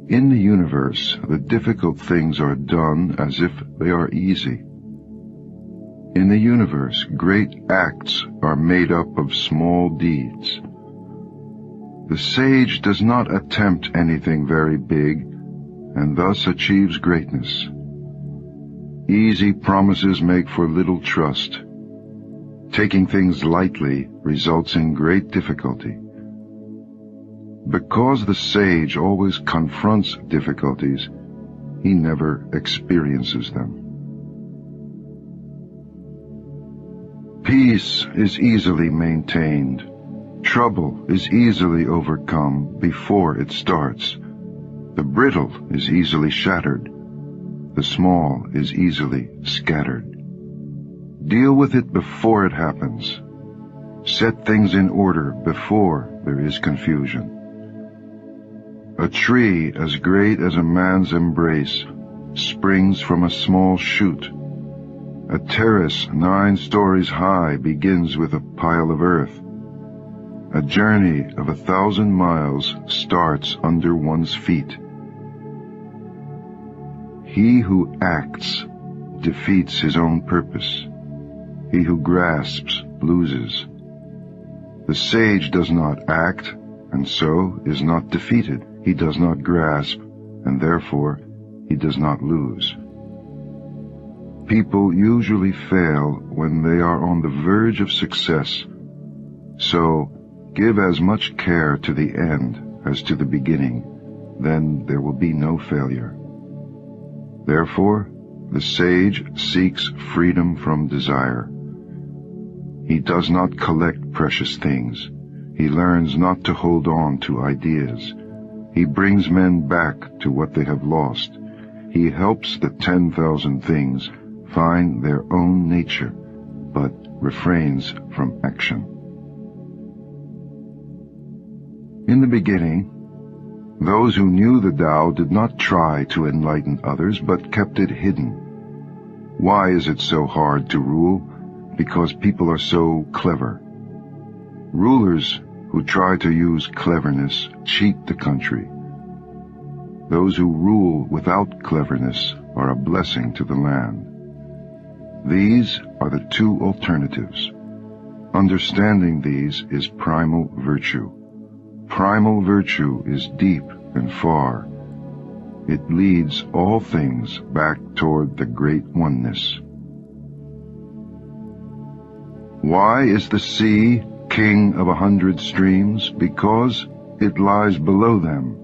In the universe, the difficult things are done as if they are easy. In the universe, great acts are made up of small deeds. The sage does not attempt anything very big, and thus achieves greatness. Easy promises make for little trust. Taking things lightly results in great difficulty. Because the sage always confronts difficulties, he never experiences them. Peace is easily maintained. Trouble is easily overcome before it starts. The brittle is easily shattered. The small is easily scattered. Deal with it before it happens. Set things in order before there is confusion. A tree as great as a man's embrace springs from a small shoot. A terrace 9 stories high begins with a pile of earth. A journey of 1,000 miles starts under one's feet. He who acts defeats his own purpose. He who grasps loses. The sage does not act, and so is not defeated. He does not grasp, and therefore he does not lose. People usually fail when they are on the verge of success. So, give as much care to the end as to the beginning, then there will be no failure. Therefore, the sage seeks freedom from desire. He does not collect precious things. He learns not to hold on to ideas. He brings men back to what they have lost. He helps the 10,000 things find their own nature, but refrains from action. In the beginning, those who knew the Tao did not try to enlighten others, but kept it hidden. Why is it so hard to rule? Because people are so clever. Rulers who try to use cleverness cheat the country. Those who rule without cleverness are a blessing to the land. These are the 2 alternatives. Understanding these is primal virtue. Primal virtue is deep and far. It leads all things back toward the great oneness. Why is the sea king of 100 streams? Because it lies below them.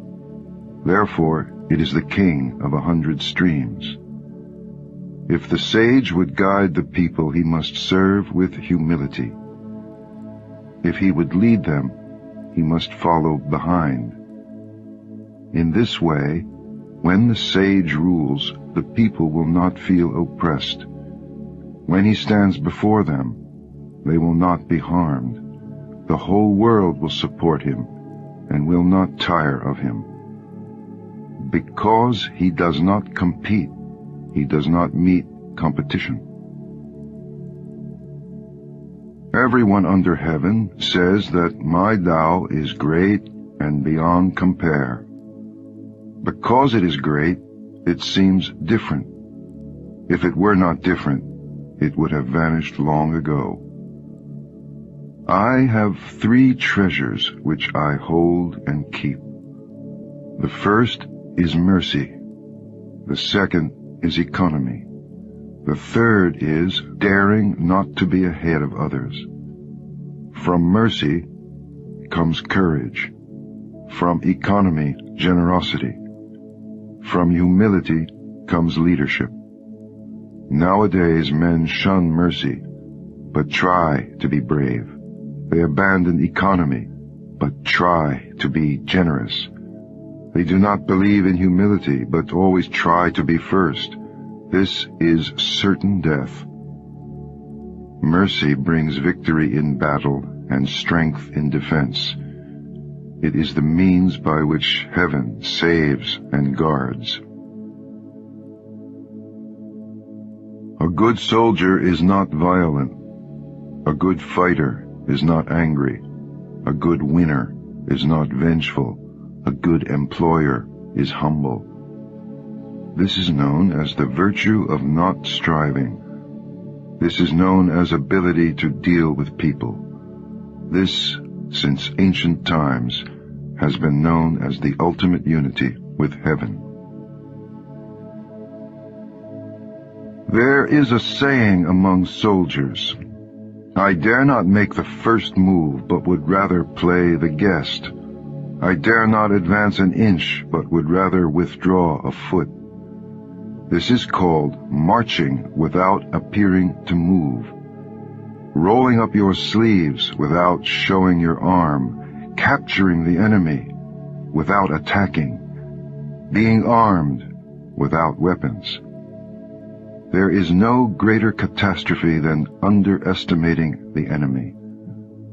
Therefore, it is the king of 100 streams. If the sage would guide the people, he must serve with humility. If he would lead them, he must follow behind. In this way, when the sage rules, the people will not feel oppressed. When he stands before them, they will not be harmed. The whole world will support him and will not tire of him. Because he does not compete, he does not meet competition. Everyone under heaven says that my Tao is great and beyond compare. Because it is great, it seems different. If it were not different, it would have vanished long ago. I have 3 treasures which I hold and keep. The first is mercy. The second is economy. The third is daring not to be ahead of others. From mercy comes courage. From economy, generosity. From humility comes leadership. Nowadays men shun mercy, but try to be brave. They abandon economy, but try to be generous. They do not believe in humility, but always try to be first. This is certain death. Mercy brings victory in battle and strength in defense. It is the means by which heaven saves and guards. A good soldier is not violent. A good fighter is not angry. A good winner is not vengeful. A good employer is humble. This is known as the virtue of not striving. This is known as ability to deal with people. This, since ancient times, has been known as the ultimate unity with heaven. There is a saying among soldiers, "I dare not make the first move, but would rather play the guest. I dare not advance an inch, but would rather withdraw a foot." This is called marching without appearing to move, rolling up your sleeves without showing your arm, capturing the enemy without attacking, being armed without weapons. There is no greater catastrophe than underestimating the enemy.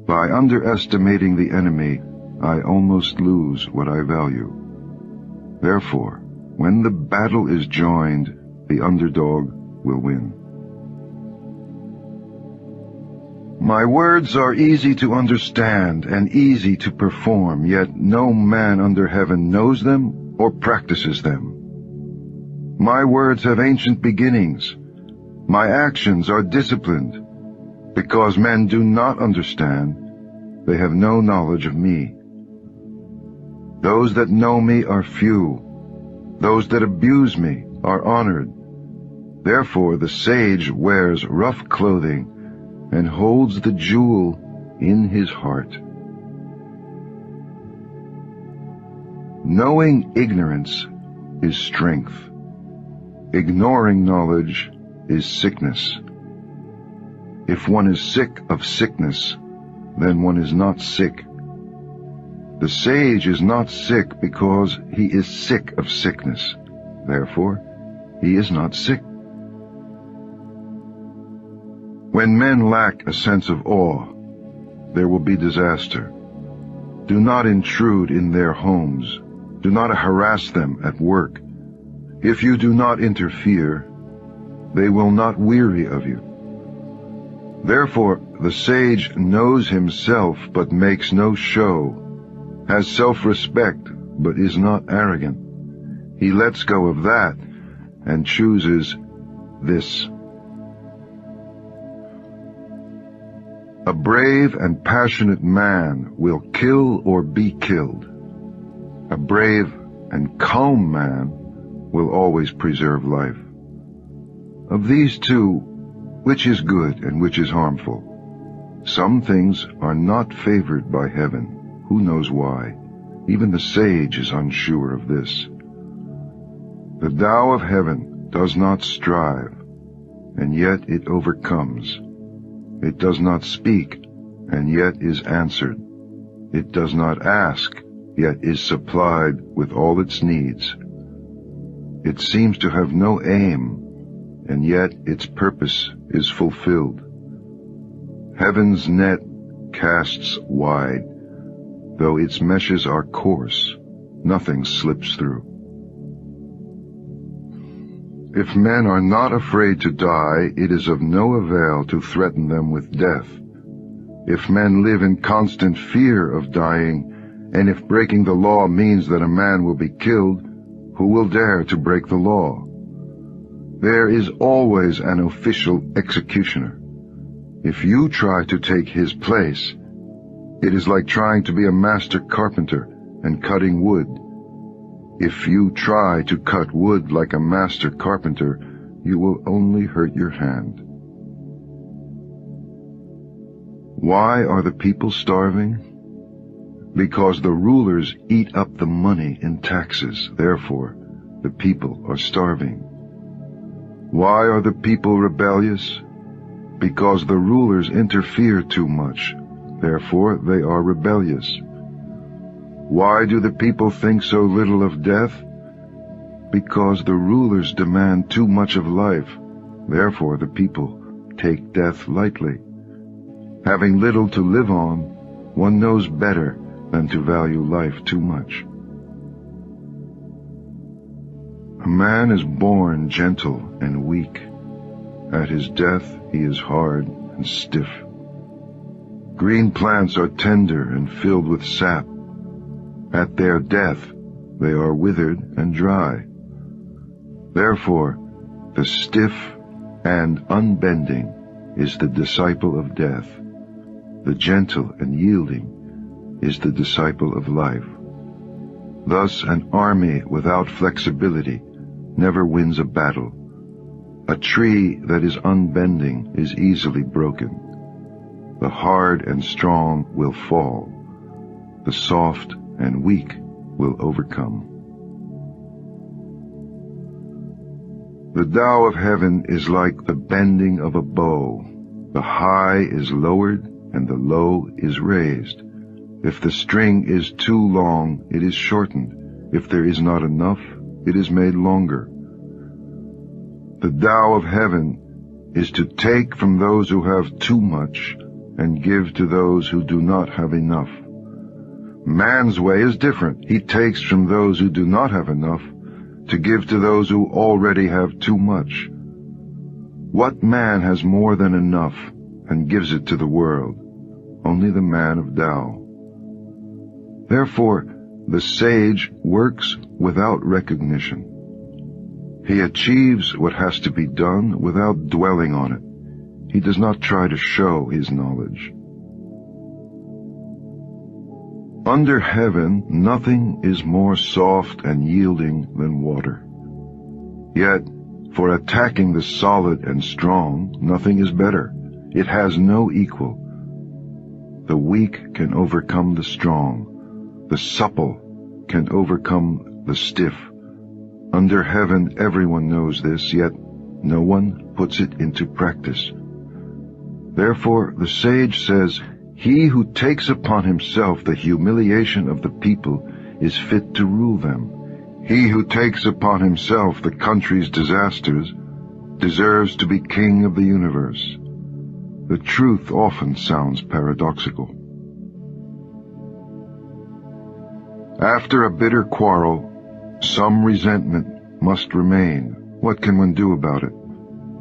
By underestimating the enemy, I almost lose what I value. Therefore, when the battle is joined, the underdog will win. My words are easy to understand and easy to perform, yet no man under heaven knows them or practices them. My words have ancient beginnings. My actions are disciplined. Because men do not understand, they have no knowledge of me. Those that know me are few. Those that abuse me are honored. Therefore the sage wears rough clothing and holds the jewel in his heart. Knowing ignorance is strength. Ignoring knowledge is sickness. If one is sick of sickness, then one is not sick. The sage is not sick because he is sick of sickness. Therefore, he is not sick. When men lack a sense of awe, there will be disaster. Do not intrude in their homes. Do not harass them at work. If you do not interfere, they will not weary of you. Therefore, the sage knows himself but makes no show, has self-respect but is not arrogant. He lets go of that and chooses this. A brave and passionate man will kill or be killed. A brave and calm man will always preserve life. Of these two, which is good and which is harmful? Some things are not favored by heaven. Who knows why? Even the sage is unsure of this. The Tao of heaven does not strive, and yet it overcomes. It does not speak, and yet is answered. It does not ask, yet is supplied with all its needs. It seems to have no aim, and yet its purpose is fulfilled. Heaven's net casts wide. Though its meshes are coarse, nothing slips through. If men are not afraid to die, it is of no avail to threaten them with death. If men live in constant fear of dying, and if breaking the law means that a man will be killed, who will dare to break the law? There is always an official executioner. If you try to take his place, it is like trying to be a master carpenter and cutting wood. If you try to cut wood like a master carpenter, you will only hurt your hand. Why are the people starving? Because the rulers eat up the money in taxes. Therefore, the people are starving. Why are the people rebellious? Because the rulers interfere too much. Therefore they are rebellious. Why do the people think so little of death? Because the rulers demand too much of life. Therefore the people take death lightly. Having little to live on, one knows better than to value life too much. A man is born gentle and weak. At his death he is hard and stiff. Green plants are tender and filled with sap. At their death they are withered and dry. Therefore the stiff and unbending is the disciple of death. The gentle and yielding is the disciple of life. Thus an army without flexibility never wins a battle. A tree that is unbending is easily broken. The hard and strong will fall. The soft and weak will overcome. The Tao of heaven is like the bending of a bow. The high is lowered and the low is raised. If the string is too long, it is shortened. If there is not enough, it is made longer. The Tao of heaven is to take from those who have too much and give to those who do not have enough. Man's way is different. He takes from those who do not have enough to give to those who already have too much. What man has more than enough and gives it to the world? Only the man of Tao. Therefore, the sage works without recognition. He achieves what has to be done without dwelling on it. He does not try to show his knowledge. Under heaven, nothing is more soft and yielding than water. Yet, for attacking the solid and strong, nothing is better. It has no equal. The weak can overcome the strong. The supple can overcome the stiff. Under heaven, everyone knows this, yet no one puts it into practice. Therefore, the sage says, he who takes upon himself the humiliation of the people is fit to rule them. He who takes upon himself the country's disasters deserves to be king of the universe. The truth often sounds paradoxical. After a bitter quarrel, some resentment must remain. What can one do about it?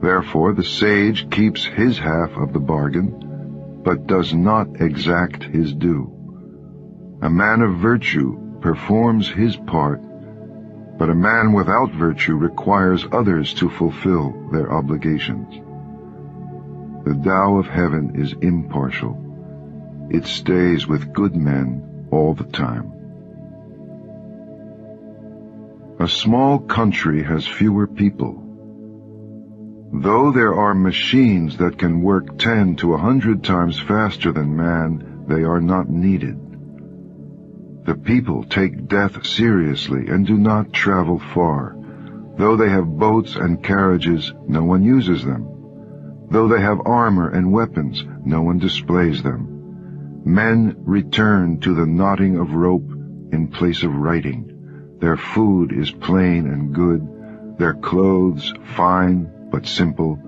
Therefore, the sage keeps his half of the bargain, but does not exact his due. A man of virtue performs his part, but a man without virtue requires others to fulfill their obligations. The Tao of heaven is impartial. It stays with good men all the time. A small country has fewer people. Though there are machines that can work 10 to 100 times faster than man, they are not needed. The people take death seriously and do not travel far. Though they have boats and carriages, no one uses them. Though they have armor and weapons, no one displays them. Men return to the knotting of rope in place of writing. Their food is plain and good, their clothes fine but simple,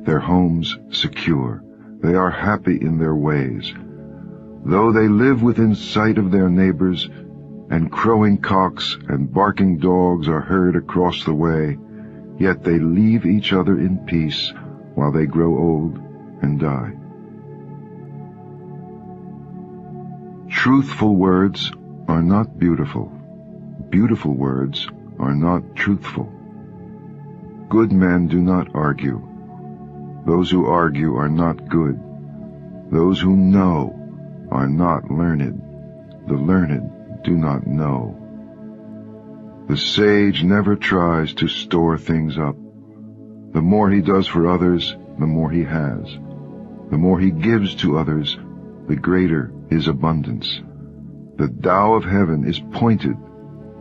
their homes secure. They are happy in their ways. Though they live within sight of their neighbors, and crowing cocks and barking dogs are heard across the way, yet they leave each other in peace while they grow old and die. Truthful words are not beautiful. Beautiful words are not truthful. Good men do not argue. Those who argue are not good. Those who know are not learned. The learned do not know. The sage never tries to store things up. The more he does for others, the more he has. The more he gives to others, the greater his abundance. The Tao of heaven is pointed,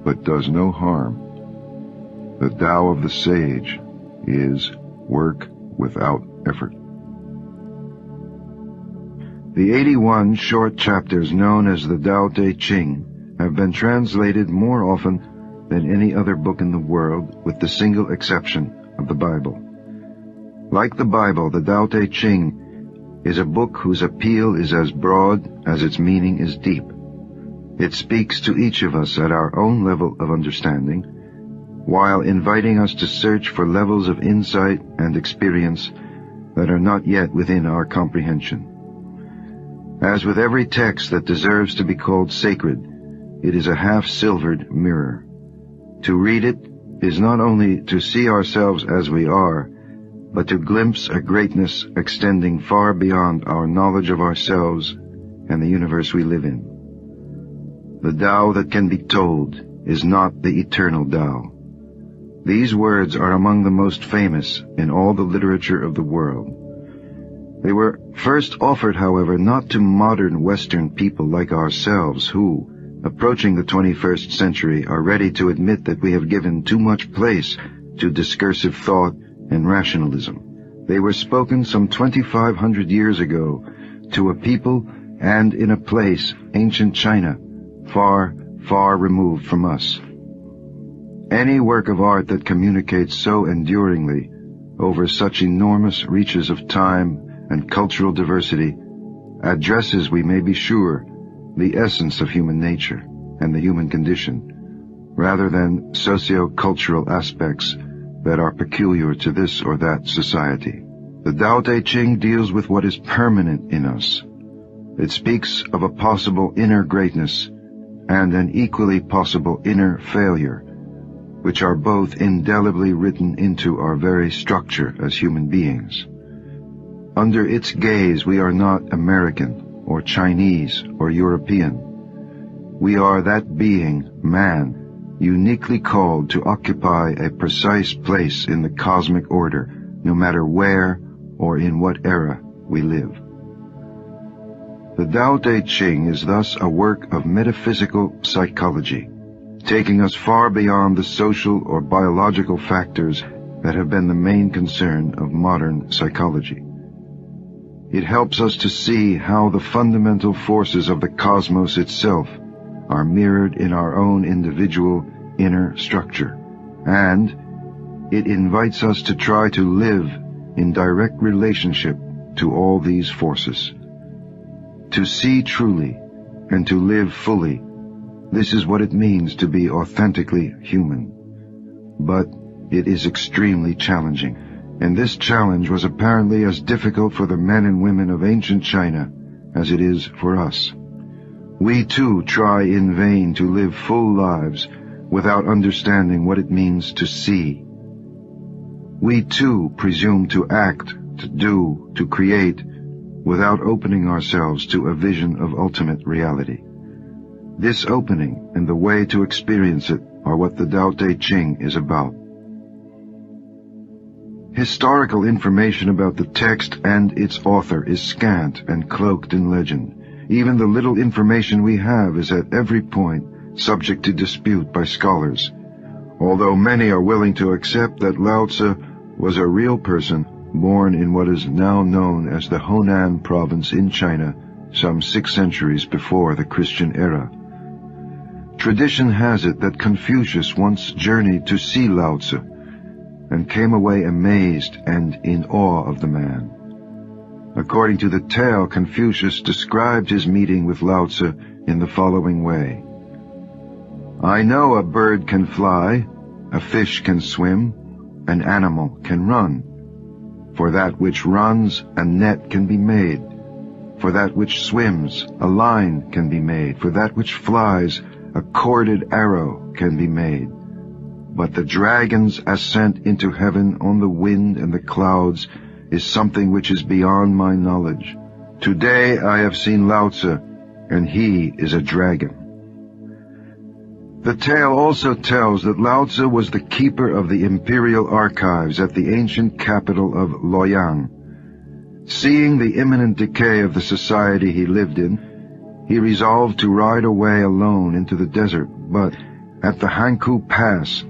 but does no harm. The Tao of the sage is work without effort. The 81 short chapters known as the Tao Te Ching have been translated more often than any other book in the world, with the single exception of the Bible. Like the Bible, the Tao Te Ching is a book whose appeal is as broad as its meaning is deep. It speaks to each of us at our own level of understanding, while inviting us to search for levels of insight and experience that are not yet within our comprehension. As with every text that deserves to be called sacred, it is a half-silvered mirror. To read it is not only to see ourselves as we are, but to glimpse a greatness extending far beyond our knowledge of ourselves and the universe we live in. The Tao that can be told is not the eternal Tao. These words are among the most famous in all the literature of the world. They were first offered, however, not to modern Western people like ourselves who, approaching the 21st century, are ready to admit that we have given too much place to discursive thought and rationalism. They were spoken some 2,500 years ago to a people and in a place, ancient China, far, far removed from us. Any work of art that communicates so enduringly over such enormous reaches of time and cultural diversity addresses, we may be sure, the essence of human nature and the human condition, rather than socio-cultural aspects that are peculiar to this or that society. The Tao Te Ching deals with what is permanent in us. It speaks of a possible inner greatness and an equally possible inner failure, which are both indelibly written into our very structure as human beings. Under its gaze, we are not American or Chinese or European. We are that being, man, uniquely called to occupy a precise place in the cosmic order, no matter where or in what era we live. The Tao Te Ching is thus a work of metaphysical psychology, taking us far beyond the social or biological factors that have been the main concern of modern psychology. It helps us to see how the fundamental forces of the cosmos itself are mirrored in our own individual inner structure, and it invites us to try to live in direct relationship to all these forces. To see truly and to live fully, this is what it means to be authentically human. But it is extremely challenging, and this challenge was apparently as difficult for the men and women of ancient China as it is for us. We too try in vain to live full lives without understanding what it means to see. We too presume to act, to do, to create, without opening ourselves to a vision of ultimate reality. This opening and the way to experience it are what the Tao Te Ching is about. Historical information about the text and its author is scant and cloaked in legend. Even the little information we have is at every point subject to dispute by scholars, although many are willing to accept that Lao Tzu was a real person born in what is now known as the Honan province in China some 6 centuries before the Christian era. Tradition has it that Confucius once journeyed to see Lao Tzu and came away amazed and in awe of the man. According to the tale, Confucius described his meeting with Lao Tzu in the following way. I know a bird can fly, a fish can swim, an animal can run. For that which runs, a net can be made. For that which swims, a line can be made. For that which flies, a corded arrow can be made. But the dragon's ascent into heaven on the wind and the clouds is something which is beyond my knowledge. Today I have seen Lao Tzu, and he is a dragon. The tale also tells that Lao Tzu was the keeper of the imperial archives at the ancient capital of Luoyang. Seeing the imminent decay of the society he lived in, he resolved to ride away alone into the desert, but at the Hankou Pass,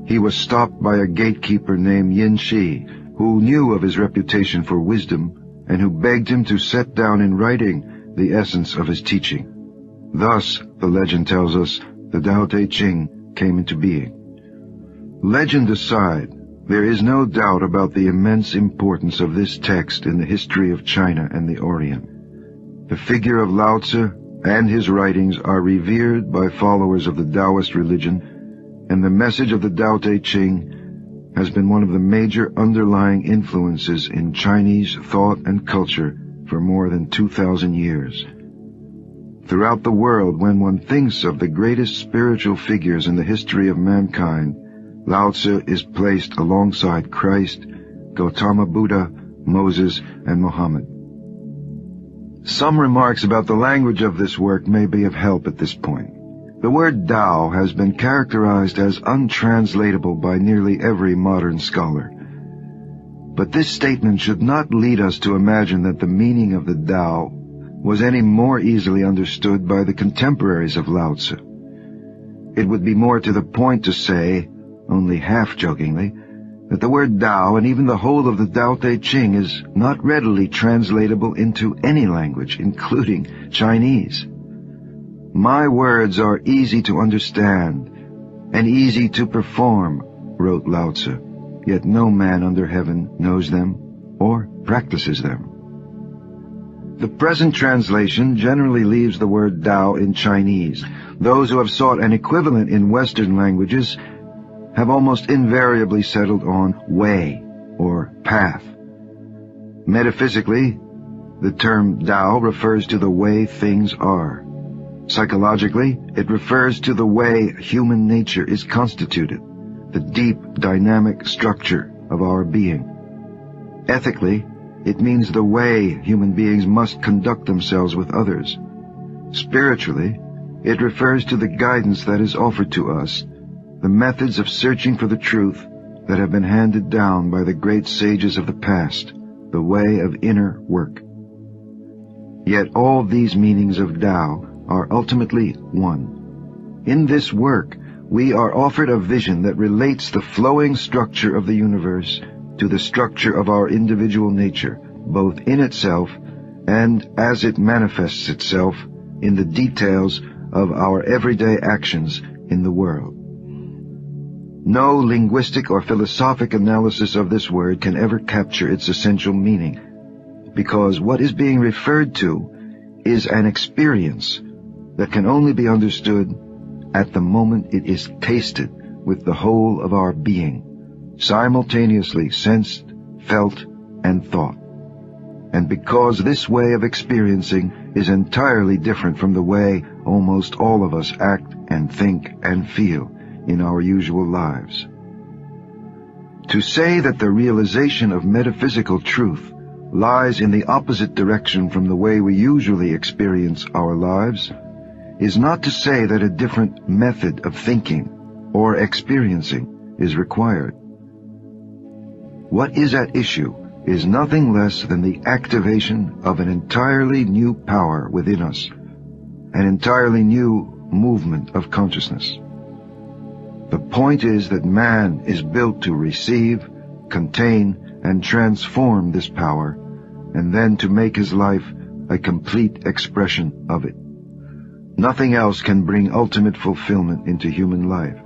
he was stopped by a gatekeeper named Yin Shi, who knew of his reputation for wisdom and who begged him to set down in writing the essence of his teaching. Thus, the legend tells us, the Tao Te Ching came into being. Legend aside, there is no doubt about the immense importance of this text in the history of China and the Orient. The figure of Lao Tzu and his writings are revered by followers of the Taoist religion, and the message of the Tao Te Ching has been one of the major underlying influences in Chinese thought and culture for more than 2,000 years. Throughout the world, when one thinks of the greatest spiritual figures in the history of mankind, Lao Tzu is placed alongside Christ, Gautama Buddha, Moses, and Muhammad. Some remarks about the language of this work may be of help at this point. The word Tao has been characterized as untranslatable by nearly every modern scholar. But this statement should not lead us to imagine that the meaning of the Tao was any more easily understood by the contemporaries of Lao Tzu. It would be more to the point to say, only half-jokingly, that the word Tao and even the whole of the Tao Te Ching is not readily translatable into any language, including Chinese. My words are easy to understand and easy to perform, wrote Lao Tzu, yet no man under heaven knows them or practices them. The present translation generally leaves the word Tao in Chinese. Those who have sought an equivalent in Western languages have almost invariably settled on way or path. Metaphysically, the term Tao refers to the way things are. Psychologically, it refers to the way human nature is constituted, the deep dynamic structure of our being. Ethically, it means the way human beings must conduct themselves with others. Spiritually, it refers to the guidance that is offered to us, the methods of searching for the truth that have been handed down by the great sages of the past, the way of inner work. Yet all these meanings of Tao are ultimately one. In this work, we are offered a vision that relates the flowing structure of the universe to the structure of our individual nature, both in itself and as it manifests itself in the details of our everyday actions in the world. No linguistic or philosophic analysis of this word can ever capture its essential meaning, because what is being referred to is an experience that can only be understood at the moment it is tasted with the whole of our being, simultaneously sensed, felt, and thought. And because this way of experiencing is entirely different from the way almost all of us act and think and feel in our usual lives. To say that the realization of metaphysical truth lies in the opposite direction from the way we usually experience our lives is not to say that a different method of thinking or experiencing is required. What is at issue is nothing less than the activation of an entirely new power within us, an entirely new movement of consciousness. The point is that man is built to receive, contain, and transform this power, and then to make his life a complete expression of it. Nothing else can bring ultimate fulfillment into human life.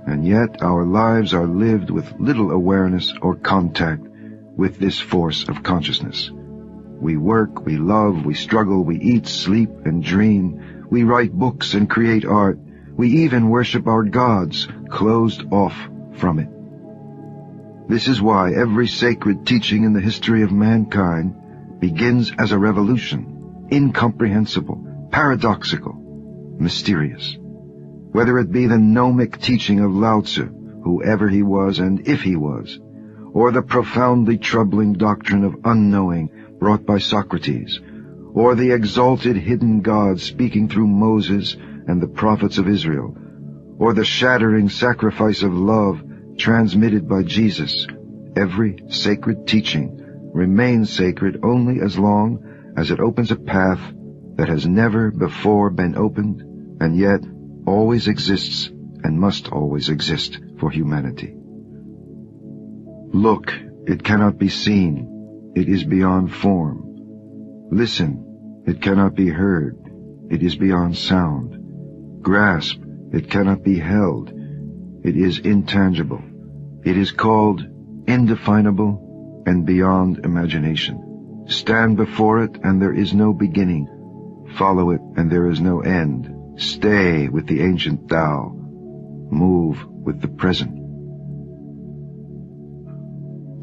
And yet our lives are lived with little awareness or contact with this force of consciousness. We work, we love, we struggle, we eat, sleep, and dream. We write books and create art. We even worship our gods, closed off from it. This is why every sacred teaching in the history of mankind begins as a revolution, incomprehensible, paradoxical, mysterious. Whether it be the gnomic teaching of Lao Tzu, whoever he was and if he was, or the profoundly troubling doctrine of unknowing brought by Socrates, or the exalted hidden God speaking through Moses and the prophets of Israel, or the shattering sacrifice of love transmitted by Jesus, every sacred teaching remains sacred only as long as it opens a path that has never before been opened and yet always exists and must always exist for humanity. Look it cannot be seen, it is beyond form. Listen, it cannot be heard, it is beyond sound. Grasp, it cannot be held, it is intangible. It is called indefinable and beyond imagination. Stand before it and there is no beginning. Follow it and there is no end. Stay with the ancient Tao. Move with the present.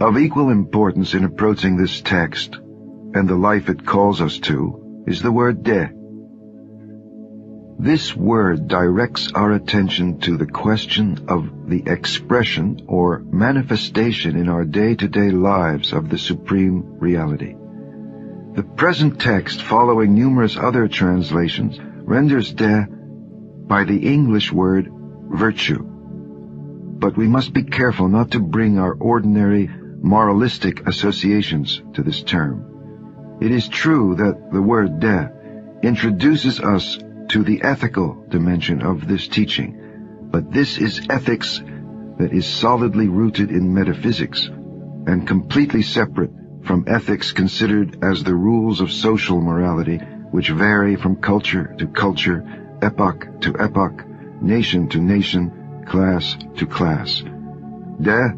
Of equal importance in approaching this text, and the life it calls us to, is the word De. This word directs our attention to the question of the expression or manifestation in our day-to-day lives of the Supreme Reality. The present text, following numerous other translations, renders De by the English word virtue. But we must be careful not to bring our ordinary moralistic associations to this term. It is true that the word De introduces us to the ethical dimension of this teaching, but this is ethics that is solidly rooted in metaphysics and completely separate from ethics considered as the rules of social morality, which vary from culture to culture, epoch to epoch, nation to nation, class to class. De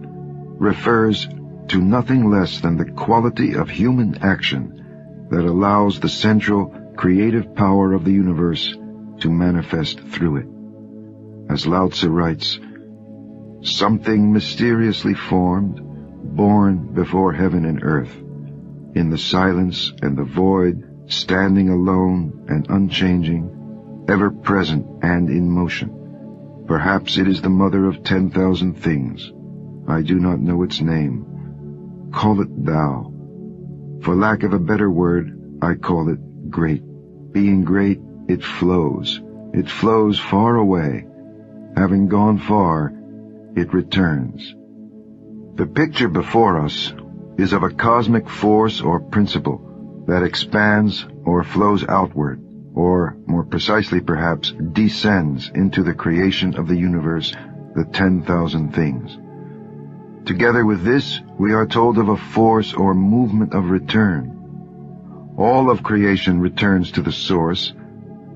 refers to nothing less than the quality of human action that allows the central creative power of the universe to manifest through it. As Lao Tzu writes, something mysteriously formed, born before heaven and earth, in the silence and the void, standing alone and unchanging, ever present and in motion. Perhaps it is the mother of 10,000 things. I do not know its name. Call it Tao. For lack of a better word, I call it great. Being great, it flows. It flows far away. Having gone far, it returns. The picture before us is of a cosmic force or principle that expands or flows outward, or, more precisely perhaps, descends into the creation of the universe, the 10,000 things. Together with this, we are told of a force or movement of return. All of creation returns to the source,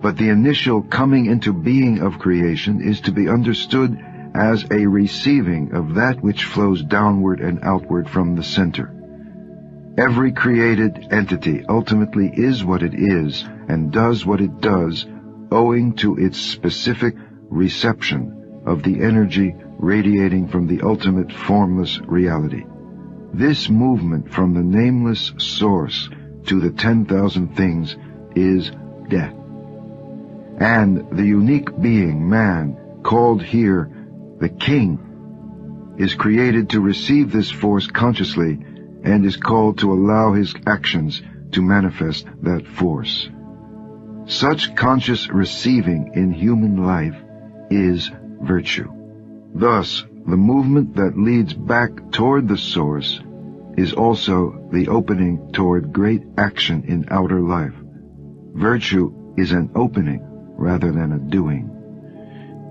but the initial coming into being of creation is to be understood as a receiving of that which flows downward and outward from the center. Every created entity ultimately is what it is and does what it does owing to its specific reception of the energy radiating from the ultimate formless reality. This movement from the nameless source to the 10,000 things is death. And the unique being, man, called here the King, is created to receive this force consciously and is called to allow his actions to manifest that force. Such conscious receiving in human life is virtue. Thus, the movement that leads back toward the source is also the opening toward great action in outer life. Virtue is an opening rather than a doing.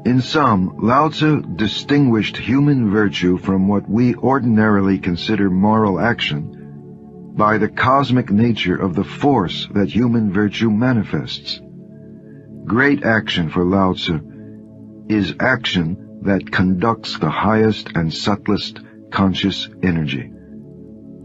In sum, Lao Tzu distinguished human virtue from what we ordinarily consider moral action by the cosmic nature of the force that human virtue manifests. Great action for Lao Tzu is action that conducts the highest and subtlest conscious energy.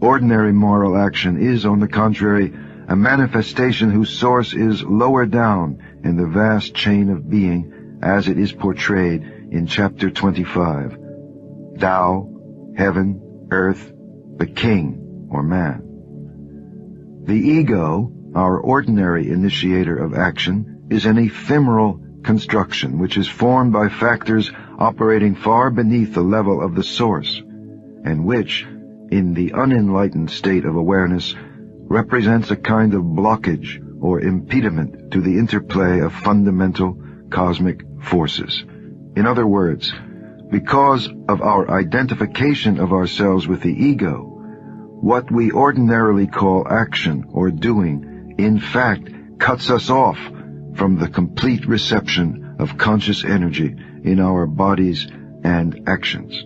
Ordinary moral action is, on the contrary, a manifestation whose source is lower down in the vast chain of being as it is portrayed in chapter 25. Tao, heaven, earth, the king, or man. The ego, our ordinary initiator of action, is an ephemeral construction which is formed by factors operating far beneath the level of the source, and which, in the unenlightened state of awareness, represents a kind of blockage or impediment to the interplay of fundamental cosmic forces. In other words, because of our identification of ourselves with the ego, what we ordinarily call action or doing, in fact, cuts us off from the complete reception of conscious energy in our bodies and actions.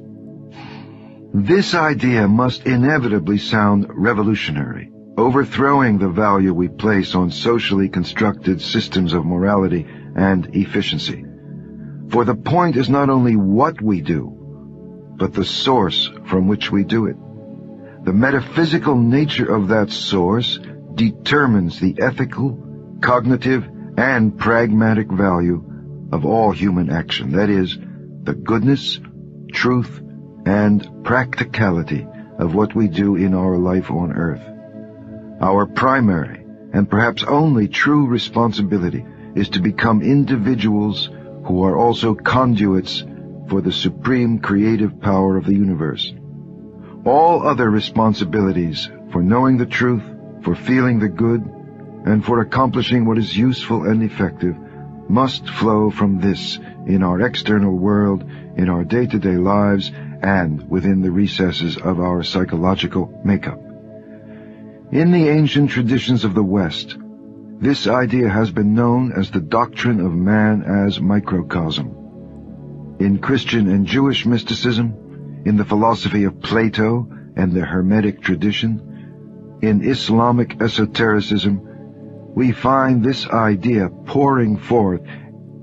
This idea must inevitably sound revolutionary, overthrowing the value we place on socially constructed systems of morality and efficiency. For the point is not only what we do, but the source from which we do it. The metaphysical nature of that source determines the ethical, cognitive, and pragmatic value of all human action. That is, the goodness, truth, and practicality of what we do in our life on earth. Our primary, and perhaps only true responsibility, is to become individuals who are also conduits for the supreme creative power of the universe. All other responsibilities for knowing the truth, for feeling the good, and for accomplishing what is useful and effective must flow from this in our external world, in our day-to-day lives, and within the recesses of our psychological makeup. In the ancient traditions of the West, this idea has been known as the doctrine of man as microcosm. In Christian and Jewish mysticism, in the philosophy of Plato and the Hermetic tradition, in Islamic esotericism, we find this idea pouring forth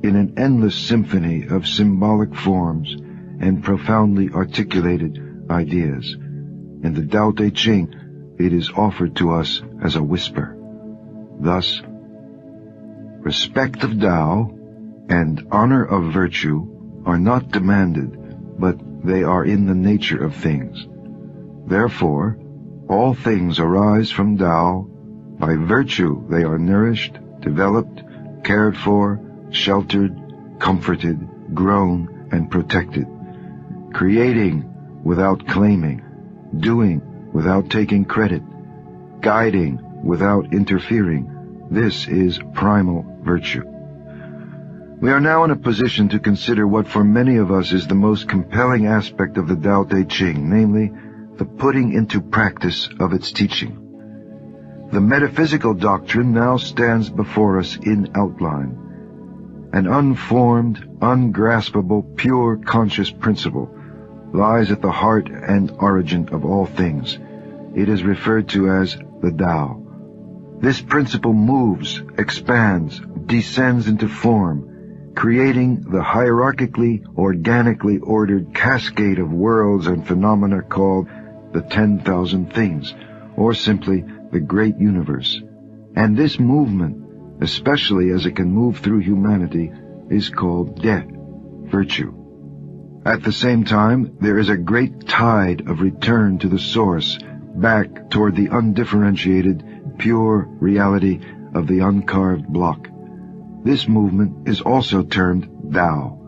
in an endless symphony of symbolic forms and profoundly articulated ideas. In the Tao Te Ching, it is offered to us as a whisper. Thus, respect of Tao and honor of virtue are not demanded, but they are in the nature of things. Therefore, all things arise from Tao. By virtue they are nourished, developed, cared for, sheltered, comforted, grown, and protected. Creating without claiming, doing without taking credit, guiding without interfering. This is primal virtue. We are now in a position to consider what for many of us is the most compelling aspect of the Tao Te Ching, namely, the putting into practice of its teaching. The metaphysical doctrine now stands before us in outline. An unformed, ungraspable, pure conscious principle lies at the heart and origin of all things. It is referred to as the Tao. This principle moves, expands, descends into form, creating the hierarchically, organically ordered cascade of worlds and phenomena called the 10,000 things, or simply the great universe. And this movement, especially as it can move through humanity, is called De, virtue. At the same time, there is a great tide of return to the source, back toward the undifferentiated, pure reality of the uncarved block. This movement is also termed Tao.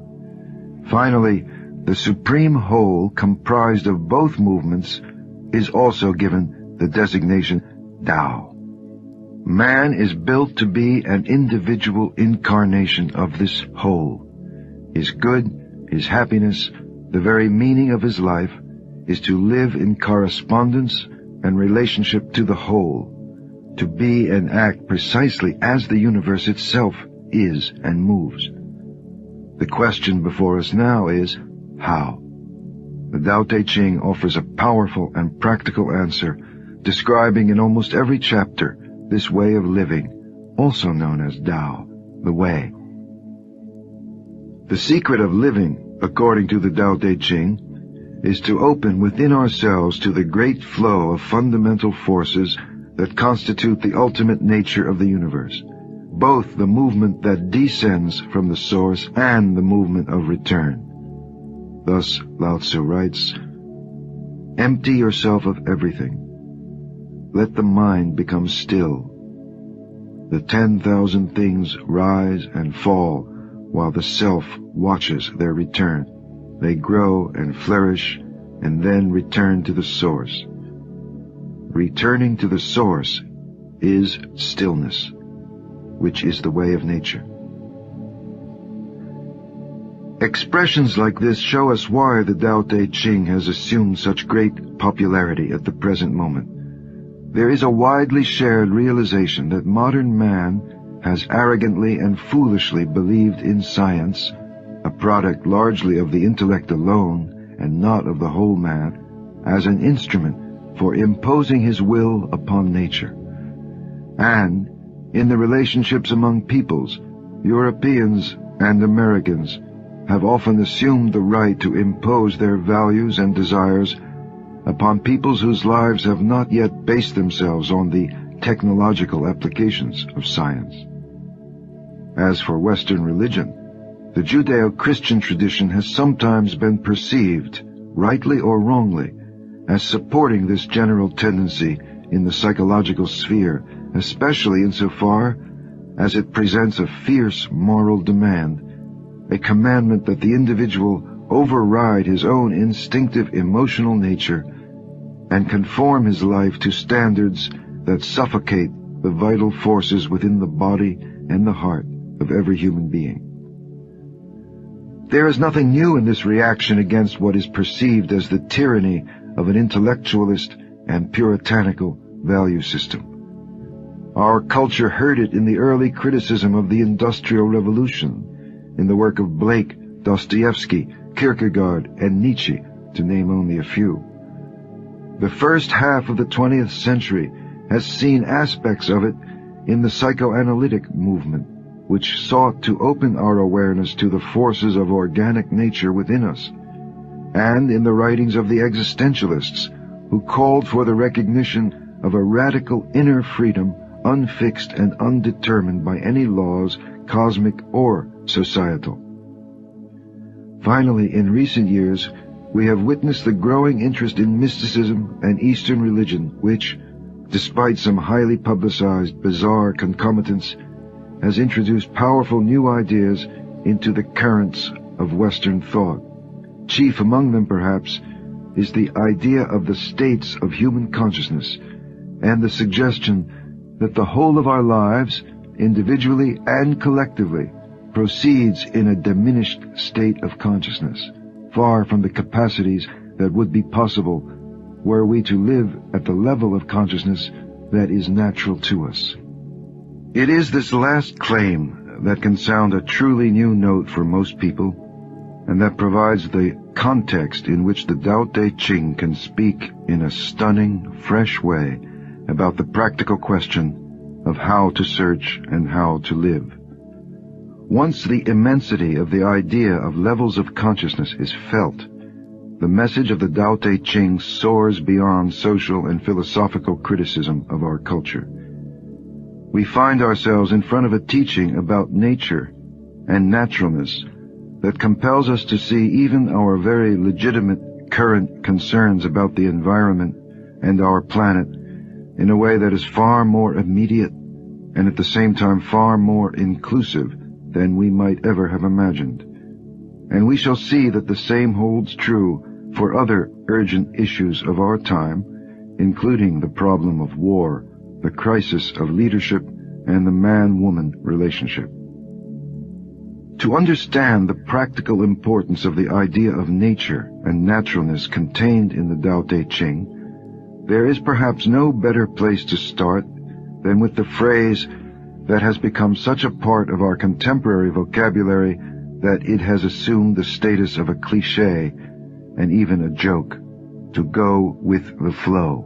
Finally, the supreme whole comprised of both movements is also given the designation Tao. Man is built to be an individual incarnation of this whole. His good, his happiness, the very meaning of his life is to live in correspondence and relationship to the whole, to be and act precisely as the universe itself is and moves. The question before us now is, how? The Tao Te Ching offers a powerful and practical answer, describing in almost every chapter this way of living, also known as Tao, the way. The secret of living, according to the Tao Te Ching, is to open within ourselves to the great flow of fundamental forces that constitute the ultimate nature of the universe, both the movement that descends from the source and the movement of return. Thus, Lao Tzu writes, "Empty yourself of everything. Let the mind become still. The 10,000 things rise and fall while the self watches their return. They grow and flourish and then return to the source. Returning to the source is stillness, which is the way of nature." Expressions like this show us why the Tao Te Ching has assumed such great popularity at the present moment. There is a widely shared realization that modern man has arrogantly and foolishly believed in science, a product largely of the intellect alone and not of the whole man, as an instrument for imposing his will upon nature. And in the relationships among peoples, Europeans and Americans have often assumed the right to impose their values and desires upon peoples whose lives have not yet based themselves on the technological applications of science. As for Western religion, the Judeo-Christian tradition has sometimes been perceived, rightly or wrongly, as supporting this general tendency in the psychological sphere, especially insofar as it presents a fierce moral demand, a commandment that the individual override his own instinctive emotional nature and conform his life to standards that suffocate the vital forces within the body and the heart of every human being. There is nothing new in this reaction against what is perceived as the tyranny of an intellectualist and puritanical value system. Our culture heard it in the early criticism of the Industrial Revolution, in the work of Blake, Dostoevsky, Kierkegaard, and Nietzsche, to name only a few. The first half of the 20th century has seen aspects of it in the psychoanalytic movement, which sought to open our awareness to the forces of organic nature within us, and in the writings of the existentialists, who called for the recognition of a radical inner freedom unfixed and undetermined by any laws, cosmic or societal. Finally, in recent years, we have witnessed the growing interest in mysticism and Eastern religion, which, despite some highly publicized bizarre concomitants, has introduced powerful new ideas into the currents of Western thought. Chief among them, perhaps, is the idea of the states of human consciousness and the suggestion that the whole of our lives, individually and collectively, proceeds in a diminished state of consciousness, far from the capacities that would be possible were we to live at the level of consciousness that is natural to us. It is this last claim that can sound a truly new note for most people, and that provides the context in which the Tao Te Ching can speak in a stunning, fresh way about the practical question of how to search and how to live. Once the immensity of the idea of levels of consciousness is felt, the message of the Tao Te Ching soars beyond social and philosophical criticism of our culture. We find ourselves in front of a teaching about nature and naturalness that compels us to see even our very legitimate current concerns about the environment and our planet in a way that is far more immediate and at the same time far more inclusive than we might ever have imagined. And we shall see that the same holds true for other urgent issues of our time, including the problem of war, the crisis of leadership, and the man-woman relationship. To understand the practical importance of the idea of nature and naturalness contained in the Tao Te Ching, there is perhaps no better place to start than with the phrase that has become such a part of our contemporary vocabulary that it has assumed the status of a cliché and even a joke: to go with the flow.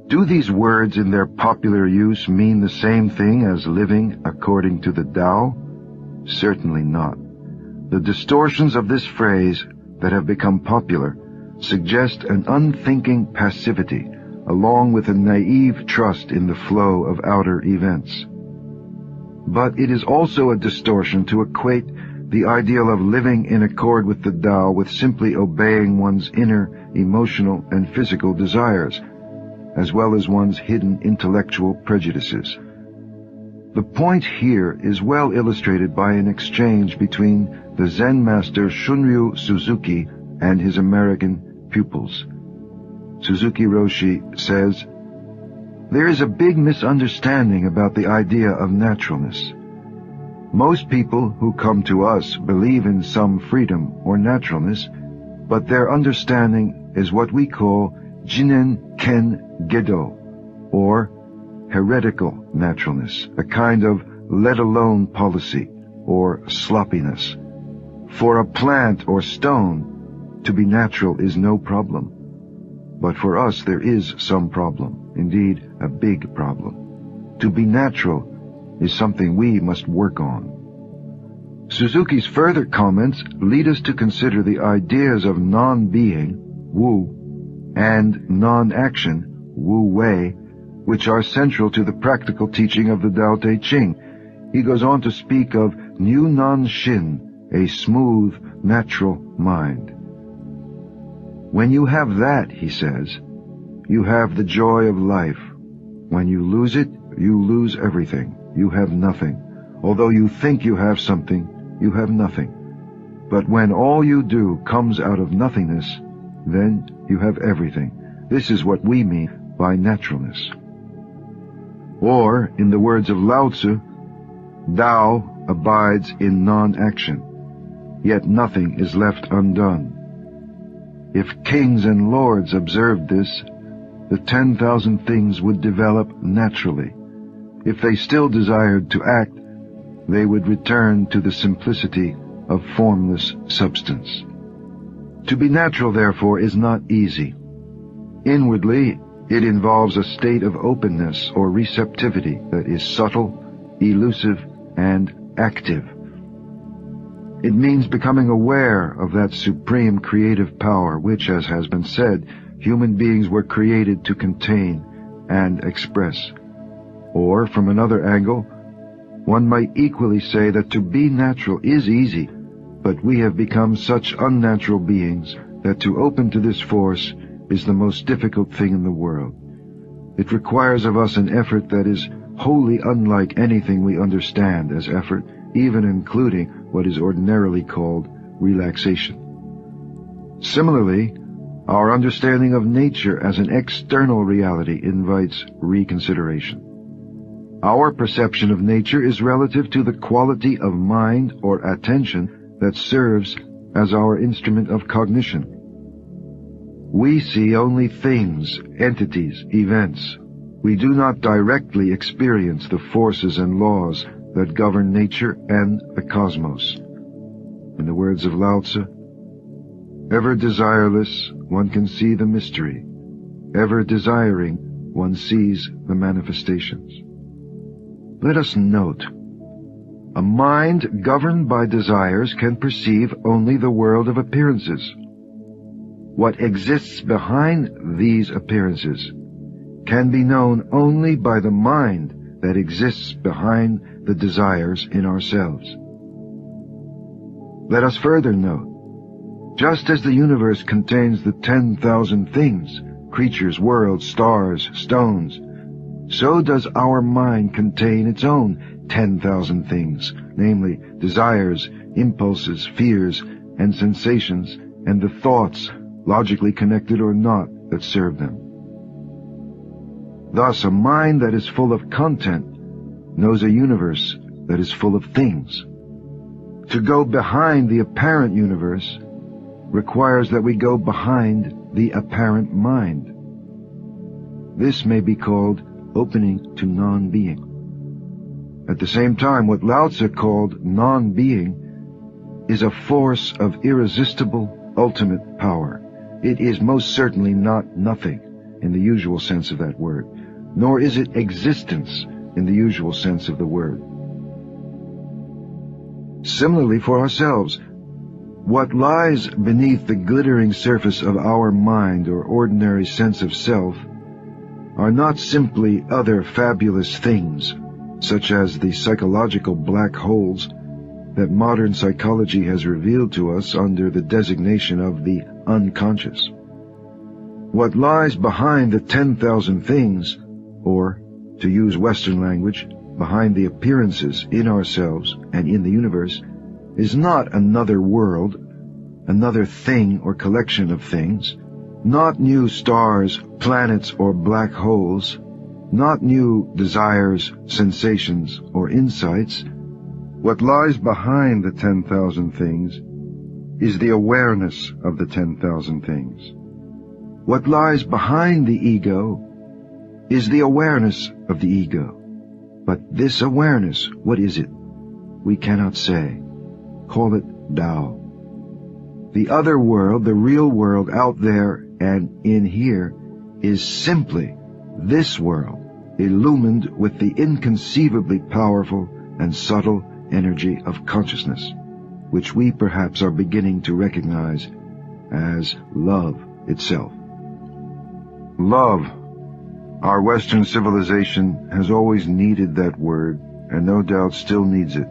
Do these words in their popular use mean the same thing as living according to the Tao? Certainly not. The distortions of this phrase that have become popular suggest an unthinking passivity, along with a naive trust in the flow of outer events. But it is also a distortion to equate the ideal of living in accord with the Tao with simply obeying one's inner emotional and physical desires, as well as one's hidden intellectual prejudices. The point here is well illustrated by an exchange between the Zen master Shunryu Suzuki and his American pupils. Suzuki Roshi says, "There is a big misunderstanding about the idea of naturalness. Most people who come to us believe in some freedom or naturalness, but their understanding is what we call Jinen Ken Gedo, or heretical naturalness, a kind of let-alone policy or sloppiness. For a plant or stone, to be natural is no problem. But for us there is some problem, indeed a big problem. To be natural is something we must work on. Suzuki's further comments lead us to consider the ideas of non-being, Wu, and non-action, Wu Wei, which are central to the practical teaching of the Tao Te Ching. He goes on to speak of Niu Nan Shin, a smooth, natural mind. When you have that, he says, you have the joy of life. When you lose it, you lose everything. You have nothing. Although you think you have something, you have nothing. But when all you do comes out of nothingness, then you have everything. This is what we mean by naturalness. Or, in the words of Lao Tzu, Tao abides in non-action, yet nothing is left undone. If kings and lords observed this, the 10,000 things would develop naturally. If they still desired to act, they would return to the simplicity of formless substance. To be natural, therefore, is not easy. Inwardly, it involves a state of openness or receptivity that is subtle, elusive, and active. It means becoming aware of that supreme creative power which, as has been said, human beings were created to contain and express. Or, from another angle, one might equally say that to be natural is easy, but we have become such unnatural beings that to open to this force is the most difficult thing in the world. It requires of us an effort that is wholly unlike anything we understand as effort, even including what is ordinarily called relaxation. Similarly, our understanding of nature as an external reality invites reconsideration. Our perception of nature is relative to the quality of mind or attention that serves as our instrument of cognition. We see only things, entities, events. We do not directly experience the forces and laws that govern nature and the cosmos. In the words of Lao Tzu, ever desireless, one can see the mystery. Ever desiring, one sees the manifestations. Let us note, a mind governed by desires can perceive only the world of appearances. What exists behind these appearances can be known only by the mind that exists behind the desires in ourselves. Let us further note, just as the universe contains the 10,000 things, creatures, worlds, stars, stones, so does our mind contain its own 10,000 things, namely desires, impulses, fears, and sensations, and the thoughts, logically connected or not, that serve them. Thus, a mind that is full of content knows a universe that is full of things. To go behind the apparent universe requires that we go behind the apparent mind. This may be called opening to non-being. At the same time, what Lao Tzu called non-being is a force of irresistible ultimate power. It is most certainly not nothing in the usual sense of that word, nor is it existence in the usual sense of the word. Similarly for ourselves, what lies beneath the glittering surface of our mind or ordinary sense of self are not simply other fabulous things, such as the psychological black holes that modern psychology has revealed to us under the designation of the unconscious. What lies behind the 10,000 things, or, to use Western language, behind the appearances in ourselves and in the universe, is not another world, another thing or collection of things, not new stars, planets, or black holes, not new desires, sensations, or insights. What lies behind the 10,000 things is the awareness of the 10,000 things. What lies behind the ego is the awareness of the ego. But this awareness, what is it? We cannot say. Call it Tao. The other world, the real world out there, and in here is simply this world, illumined with the inconceivably powerful and subtle energy of consciousness, which we perhaps are beginning to recognize as love itself. Love. Our Western civilization has always needed that word, and no doubt still needs it.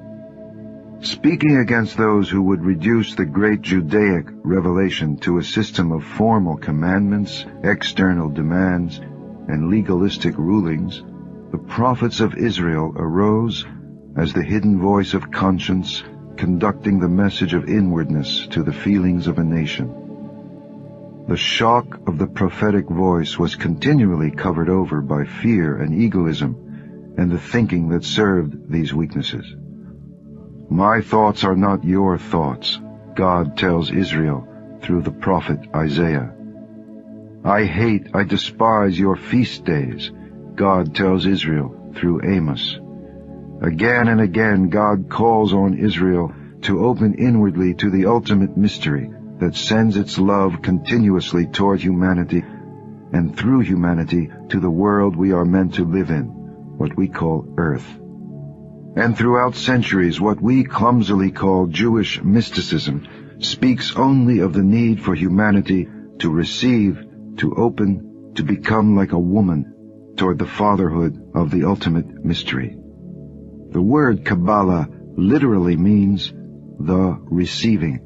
Speaking against those who would reduce the great Judaic revelation to a system of formal commandments, external demands, and legalistic rulings, the prophets of Israel arose as the hidden voice of conscience, conducting the message of inwardness to the feelings of a nation. The shock of the prophetic voice was continually covered over by fear and egoism and the thinking that served these weaknesses. My thoughts are not your thoughts, God tells Israel through the prophet Isaiah. I despise your feast days, God tells Israel through Amos. Again and again God calls on Israel to open inwardly to the ultimate mystery that sends its love continuously toward humanity and through humanity to the world we are meant to live in, what we call Earth. And throughout centuries, what we clumsily call Jewish mysticism speaks only of the need for humanity to receive, to open, to become like a woman toward the fatherhood of the ultimate mystery. The word Kabbalah literally means the receiving.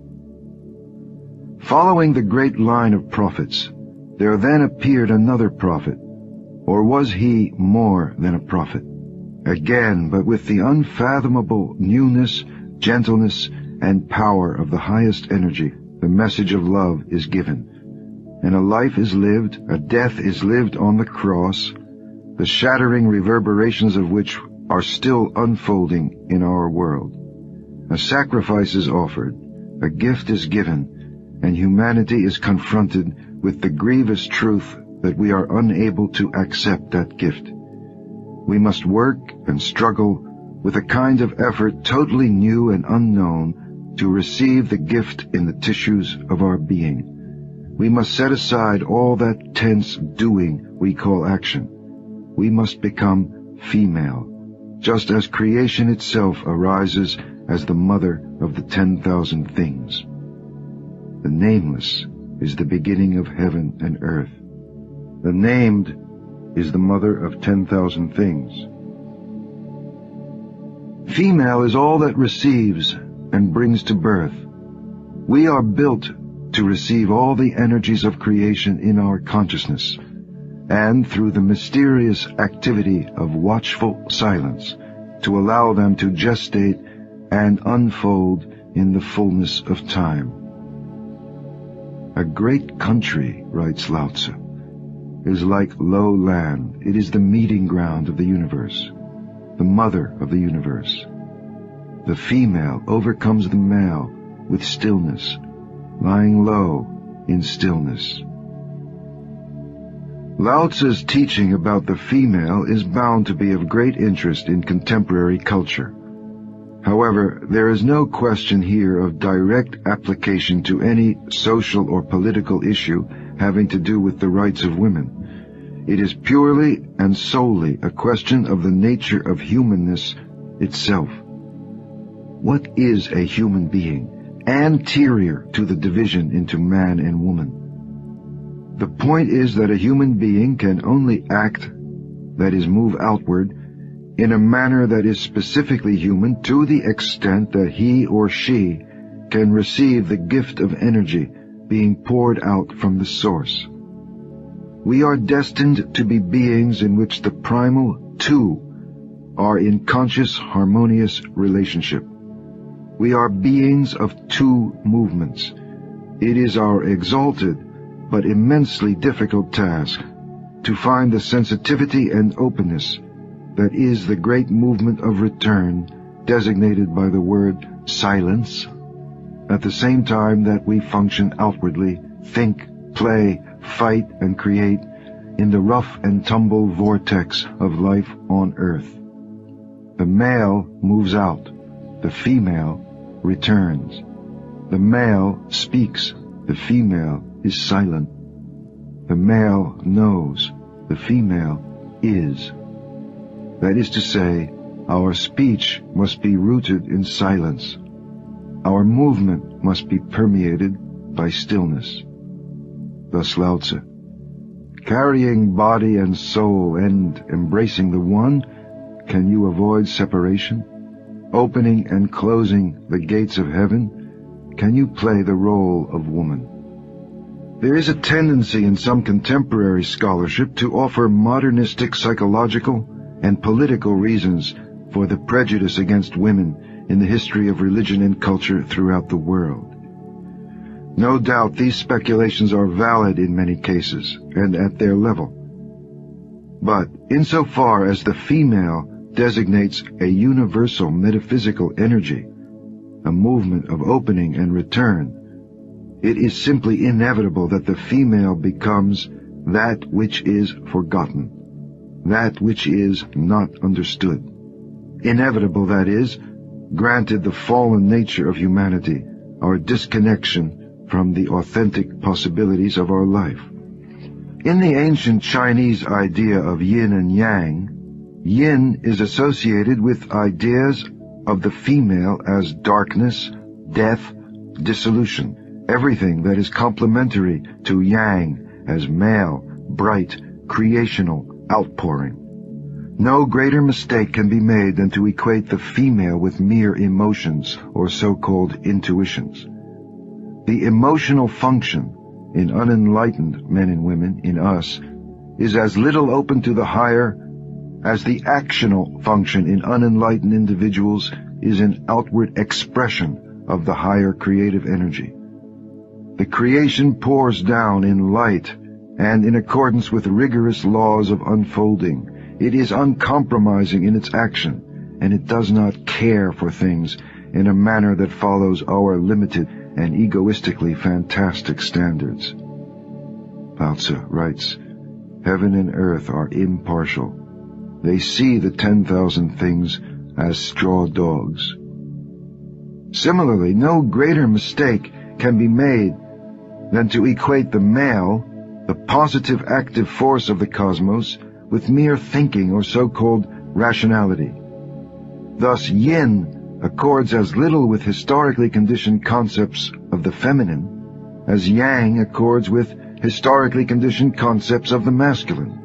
Following the great line of prophets, there then appeared another prophet, or was he more than a prophet? Again, but with the unfathomable newness, gentleness, and power of the highest energy, the message of love is given. And a life is lived, a death is lived on the cross, the shattering reverberations of which are still unfolding in our world. A sacrifice is offered, a gift is given, and humanity is confronted with the grievous truth that we are unable to accept that gift. We must work and struggle with a kind of effort totally new and unknown to receive the gift in the tissues of our being. We must set aside all that tense doing we call action. We must become female, just as creation itself arises as the mother of the 10,000 things. The nameless is the beginning of heaven and earth. The named is the mother of 10,000 things. Female is all that receives and brings to birth. We are built to receive all the energies of creation in our consciousness, and through the mysterious activity of watchful silence, to allow them to gestate and unfold in the fullness of time. A great country, writes Lao Tzu, is like low land. It is the meeting ground of the universe, the mother of the universe. The female overcomes the male with stillness, lying low in stillness. Lao Tzu's teaching about the female is bound to be of great interest in contemporary culture. However, there is no question here of direct application to any social or political issue having to do with the rights of women. It is purely and solely a question of the nature of humanness itself. What is a human being, anterior to the division into man and woman? The point is that a human being can only act, that is, move outward, in a manner that is specifically human to the extent that he or she can receive the gift of energy being poured out from the source. We are destined to be beings in which the primal two are in conscious, harmonious relationship. We are beings of two movements. It is our exalted but immensely difficult task to find the sensitivity and openness that is the great movement of return designated by the word silence, at the same time that we function outwardly, think, play, fight, and create in the rough and tumble vortex of life on earth. The male moves out, the female returns. The male speaks, the female is silent. The male knows, the female is. That is to say, our speech must be rooted in silence. Our movement must be permeated by stillness. Thus Lao Tzu. Carrying body and soul and embracing the one, can you avoid separation? Opening and closing the gates of heaven, can you play the role of woman? There is a tendency in some contemporary scholarship to offer modernistic psychological and political reasons for the prejudice against women in the history of religion and culture throughout the world. No doubt these speculations are valid in many cases, and at their level. But insofar as the female designates a universal metaphysical energy, a movement of opening and return, it is simply inevitable that the female becomes that which is forgotten, that which is not understood. Inevitable, that is, granted the fallen nature of humanity, our disconnection from the authentic possibilities of our life. In the ancient Chinese idea of yin and yang, yin is associated with ideas of the female as darkness, death, dissolution, everything that is complementary to yang as male, bright, creational, outpouring. No greater mistake can be made than to equate the female with mere emotions or so-called intuitions. The emotional function in unenlightened men and women, in us, is as little open to the higher as the actional function in unenlightened individuals is an outward expression of the higher creative energy. The creation pours down in light and in accordance with rigorous laws of unfolding. It is uncompromising in its action, and it does not care for things in a manner that follows our limited and egoistically fantastic standards. Lao Tzu writes, "Heaven and earth are impartial. They see the 10,000 things as straw dogs." Similarly, no greater mistake can be made than to equate the male, the positive active force of the cosmos, with mere thinking or so-called rationality. Thus, yin accords as little with historically conditioned concepts of the feminine as yang accords with historically conditioned concepts of the masculine.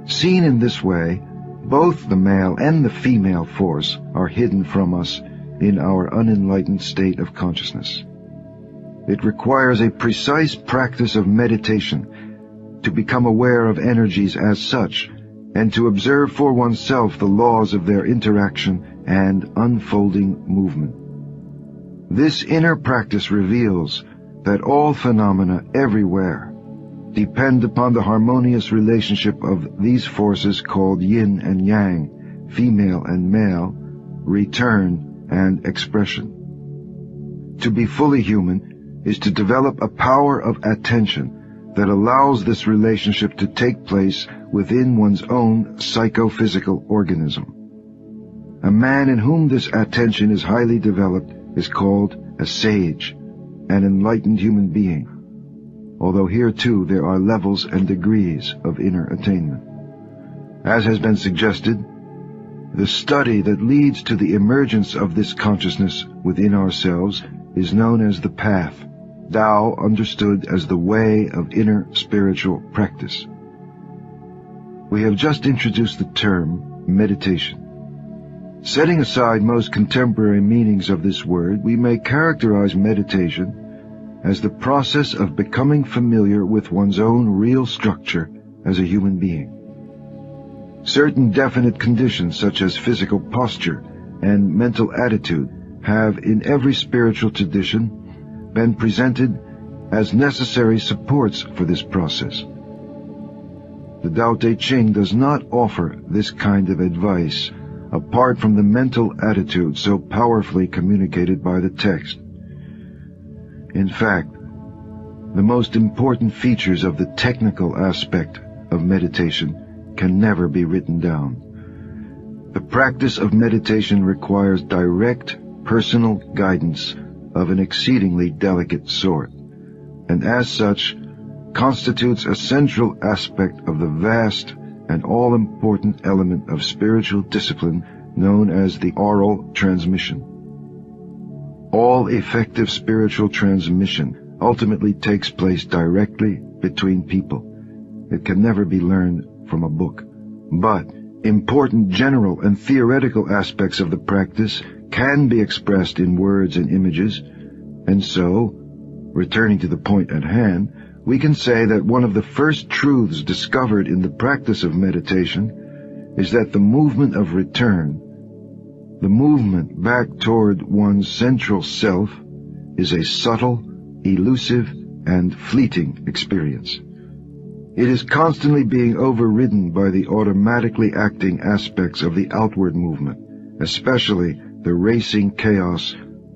Seen in this way, both the male and the female force are hidden from us in our unenlightened state of consciousness. It requires a precise practice of meditation to become aware of energies as such, and to observe for oneself the laws of their interaction and unfolding movement. This inner practice reveals that all phenomena everywhere depend upon the harmonious relationship of these forces called yin and yang, female and male, return and expression. To be fully human is to develop a power of attention that allows this relationship to take place within one's own psychophysical organism. A man in whom this attention is highly developed is called a sage, an enlightened human being, although here too there are levels and degrees of inner attainment. As has been suggested, the study that leads to the emergence of this consciousness within ourselves is known as the path, Tao understood as the way of inner spiritual practice. We have just introduced the term meditation. Setting aside most contemporary meanings of this word, we may characterize meditation as the process of becoming familiar with one's own real structure as a human being. Certain definite conditions such as physical posture and mental attitude have in every spiritual tradition been presented as necessary supports for this process. The Tao Te Ching does not offer this kind of advice apart from the mental attitude so powerfully communicated by the text. In fact, the most important features of the technical aspect of meditation can never be written down. The practice of meditation requires direct personal guidance of an exceedingly delicate sort, and as such constitutes a central aspect of the vast and all-important element of spiritual discipline known as the oral transmission. All effective spiritual transmission ultimately takes place directly between people. It can never be learned from a book. But important general and theoretical aspects of the practice can be expressed in words and images, and so, returning to the point at hand, we can say that one of the first truths discovered in the practice of meditation is that the movement of return, the movement back toward one's central self, is a subtle, elusive, and fleeting experience. It is constantly being overridden by the automatically acting aspects of the outward movement, especially the racing chaos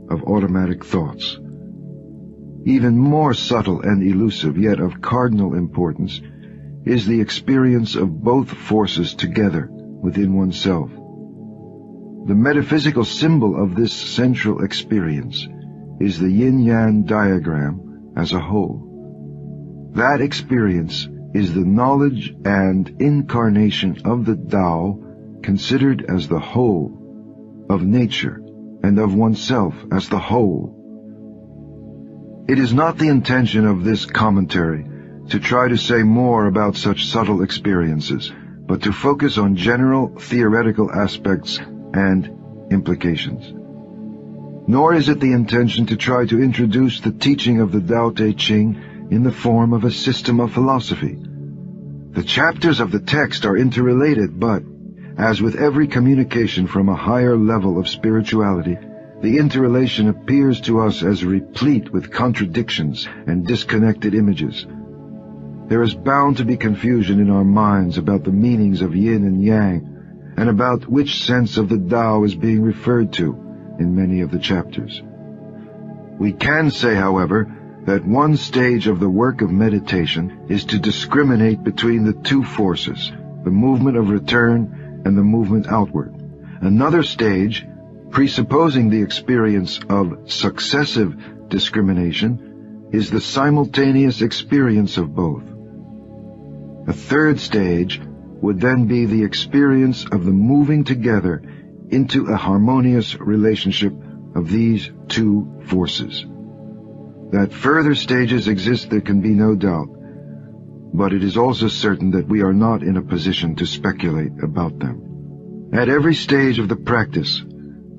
of automatic thoughts. Even more subtle and elusive, yet of cardinal importance, is the experience of both forces together within oneself. The metaphysical symbol of this central experience is the yin-yang diagram as a whole. That experience is the knowledge and incarnation of the Tao considered as the whole, of nature, and of oneself as the whole. It is not the intention of this commentary to try to say more about such subtle experiences, but to focus on general theoretical aspects and implications. Nor is it the intention to try to introduce the teaching of the Tao Te Ching in the form of a system of philosophy. The chapters of the text are interrelated, but, as with every communication from a higher level of spirituality, the interrelation appears to us as replete with contradictions and disconnected images. There is bound to be confusion in our minds about the meanings of yin and yang, and about which sense of the Tao is being referred to in many of the chapters. We can say, however, that one stage of the work of meditation is to discriminate between the two forces, the movement of return and the movement outward. Another stage, presupposing the experience of successive discrimination, is the simultaneous experience of both. A third stage would then be the experience of the moving together into a harmonious relationship of these two forces. That further stages exist there can be no doubt, but it is also certain that we are not in a position to speculate about them. At every stage of the practice,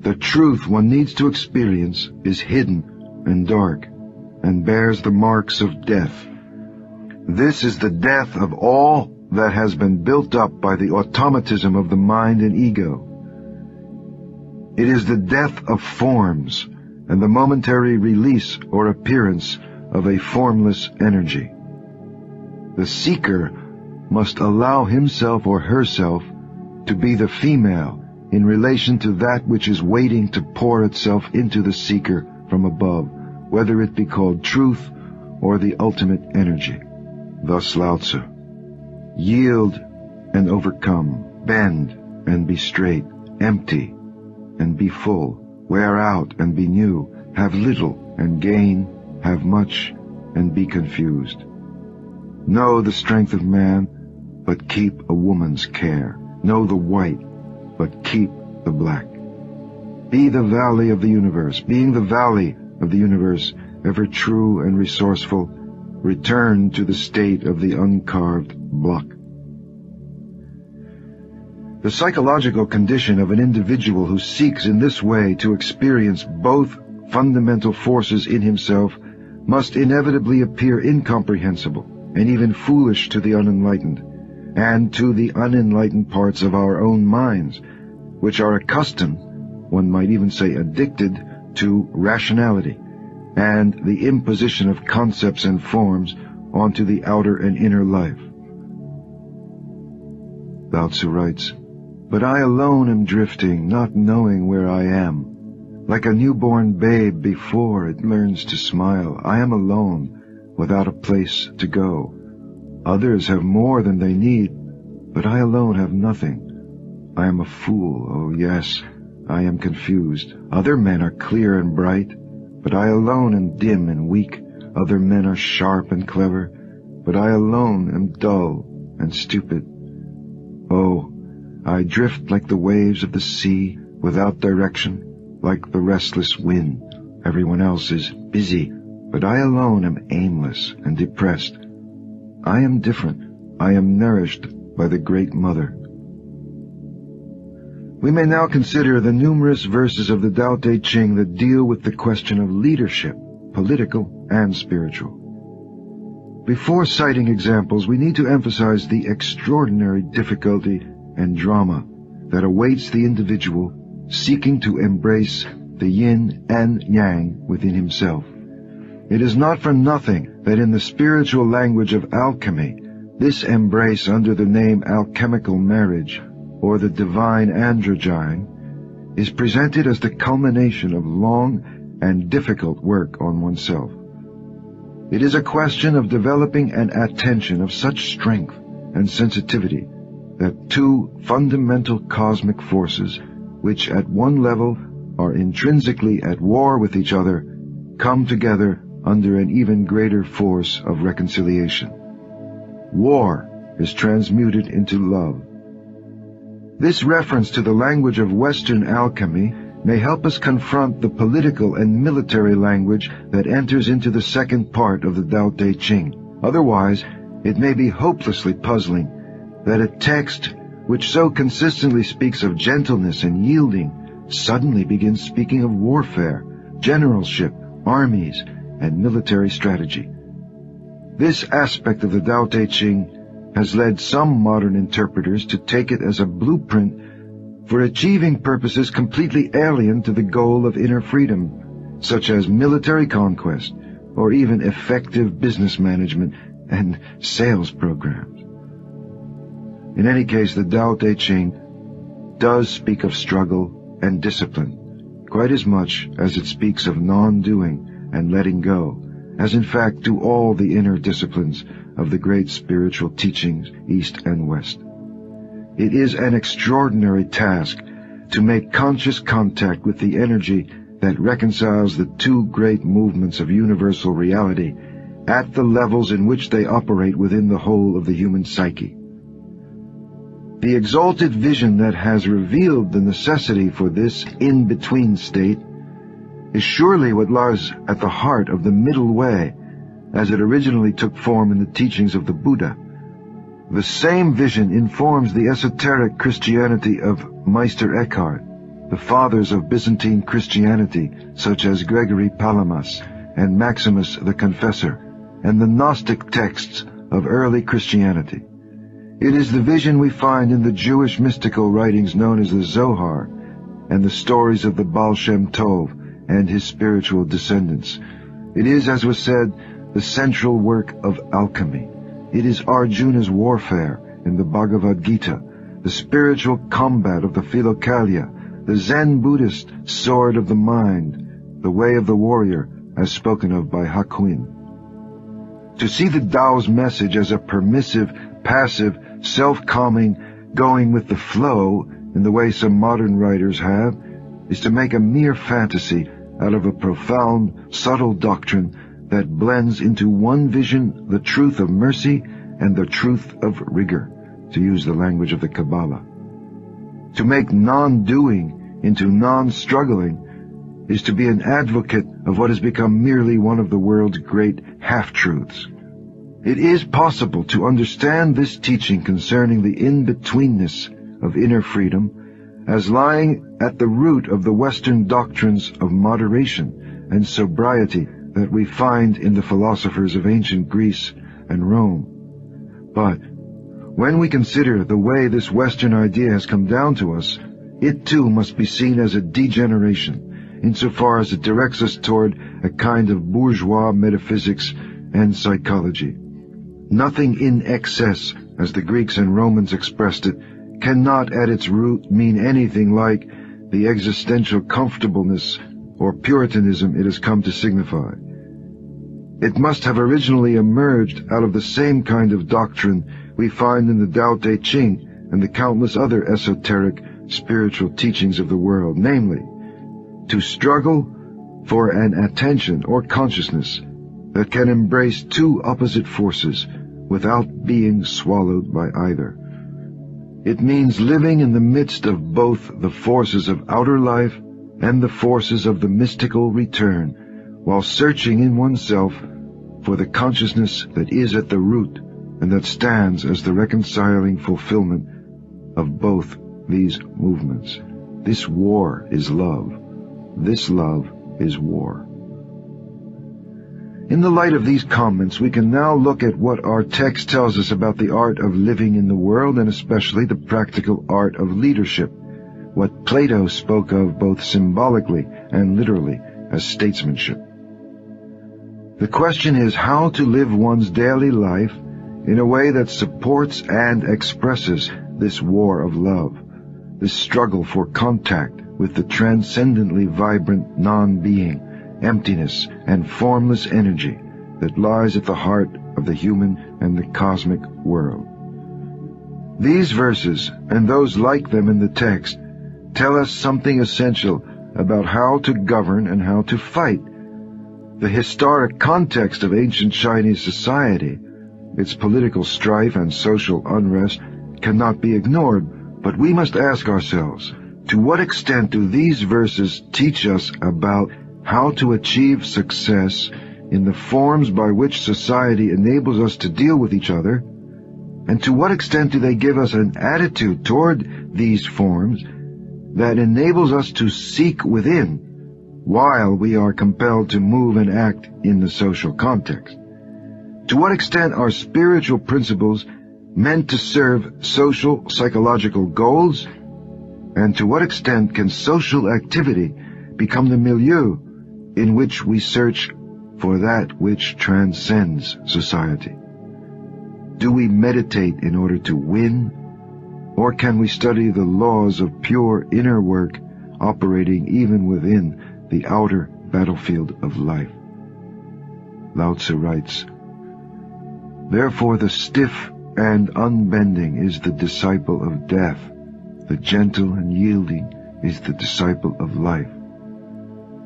the truth one needs to experience is hidden and dark, and bears the marks of death. This is the death of all that has been built up by the automatism of the mind and ego. It is the death of forms, and the momentary release or appearance of a formless energy. The seeker must allow himself or herself to be the female in relation to that which is waiting to pour itself into the seeker from above, whether it be called truth or the ultimate energy. Thus Lao Tzu: yield and overcome, bend and be straight, empty and be full, wear out and be new, have little and gain, have much and be confused. Know the strength of man, but keep a woman's care. Know the white, but keep the black. Be the valley of the universe. Being the valley of the universe, ever true and resourceful, return to the state of the uncarved block. The psychological condition of an individual who seeks in this way to experience both fundamental forces in himself must inevitably appear incomprehensible and even foolish to the unenlightened, and to the unenlightened parts of our own minds, which are accustomed, one might even say addicted, to rationality and the imposition of concepts and forms onto the outer and inner life. Lao Tzu writes, "But I alone am drifting, not knowing where I am. Like a newborn babe before it learns to smile, I am alone, without a place to go. Others have more than they need, but I alone have nothing. I am a fool, oh yes, I am confused. Other men are clear and bright, but I alone am dim and weak. Other men are sharp and clever, but I alone am dull and stupid. Oh, I drift like the waves of the sea, without direction, like the restless wind. Everyone else is busy, but I alone am aimless and depressed. I am different. I am nourished by the Great Mother. We may now consider the numerous verses of the Tao Te Ching that deal with the question of leadership, political and spiritual. Before citing examples, we need to emphasize the extraordinary difficulty and drama that awaits the individual seeking to embrace the yin and yang within himself. It is not for nothing that in the spiritual language of alchemy, this embrace under the name alchemical marriage, or the divine androgyne, is presented as the culmination of long and difficult work on oneself. It is a question of developing an attention of such strength and sensitivity that two fundamental cosmic forces, which at one level are intrinsically at war with each other, come together under an even greater force of reconciliation. War is transmuted into love. This reference to the language of Western alchemy may help us confront the political and military language that enters into the second part of the Tao Te Ching. Otherwise, it may be hopelessly puzzling that a text which so consistently speaks of gentleness and yielding suddenly begins speaking of warfare, generalship, armies, and military strategy. This aspect of the Tao Te Ching has led some modern interpreters to take it as a blueprint for achieving purposes completely alien to the goal of inner freedom, such as military conquest, or even effective business management and sales programs. In any case, the Tao Te Ching does speak of struggle and discipline, quite as much as it speaks of non-doing and letting go, as in fact do all the inner disciplines of the great spiritual teachings, East and West. It is an extraordinary task to make conscious contact with the energy that reconciles the two great movements of universal reality at the levels in which they operate within the whole of the human psyche. The exalted vision that has revealed the necessity for this in-between state is surely what lies at the heart of the middle way, as it originally took form in the teachings of the Buddha. The same vision informs the esoteric Christianity of Meister Eckhart, the fathers of Byzantine Christianity, such as Gregory Palamas and Maximus the Confessor, and the Gnostic texts of early Christianity. It is the vision we find in the Jewish mystical writings known as the Zohar, and the stories of the Baal Shem Tov and his spiritual descendants. It is, as was said, the central work of alchemy. It is Arjuna's warfare in the Bhagavad Gita, the spiritual combat of the Philokalia, the Zen Buddhist sword of the mind, the way of the warrior, as spoken of by Hakuin. To see the Tao's message as a permissive, passive, self-calming, going with the flow, in the way some modern writers have, is to make a mere fantasy out of a profound, subtle doctrine that blends into one vision the truth of mercy and the truth of rigor, to use the language of the Kabbalah. To make non-doing into non-struggling is to be an advocate of what has become merely one of the world's great half-truths. It is possible to understand this teaching concerning the in-betweenness of inner freedom as lying at the root of the Western doctrines of moderation and sobriety that we find in the philosophers of ancient Greece and Rome. But when we consider the way this Western idea has come down to us, it too must be seen as a degeneration, insofar as it directs us toward a kind of bourgeois metaphysics and psychology. Nothing in excess, as the Greeks and Romans expressed it, cannot at its root mean anything like the existential comfortableness or Puritanism it has come to signify. It must have originally emerged out of the same kind of doctrine we find in the Tao Te Ching and the countless other esoteric spiritual teachings of the world, namely, to struggle for an attention or consciousness that can embrace two opposite forces, without being swallowed by either. It means living in the midst of both the forces of outer life and the forces of the mystical return, while searching in oneself for the consciousness that is at the root and that stands as the reconciling fulfillment of both these movements. This war is love. This love is war. In the light of these comments, we can now look at what our text tells us about the art of living in the world, and especially the practical art of leadership, what Plato spoke of both symbolically and literally as statesmanship. The question is how to live one's daily life in a way that supports and expresses this war of love, this struggle for contact with the transcendently vibrant non-being, emptiness, and formless energy that lies at the heart of the human and the cosmic world. These verses, and those like them in the text, tell us something essential about how to govern and how to fight. The historic context of ancient Chinese society, its political strife and social unrest, cannot be ignored, but we must ask ourselves, to what extent do these verses teach us about how to achieve success in the forms by which society enables us to deal with each other, and to what extent do they give us an attitude toward these forms that enables us to seek within while we are compelled to move and act in the social context? To what extent are spiritual principles meant to serve social psychological goals, and to what extent can social activity become the milieu in which we search for that which transcends society? Do we meditate in order to win, or can we study the laws of pure inner work operating even within the outer battlefield of life? Lao Tzu writes, "Therefore the stiff and unbending is the disciple of death, the gentle and yielding is the disciple of life."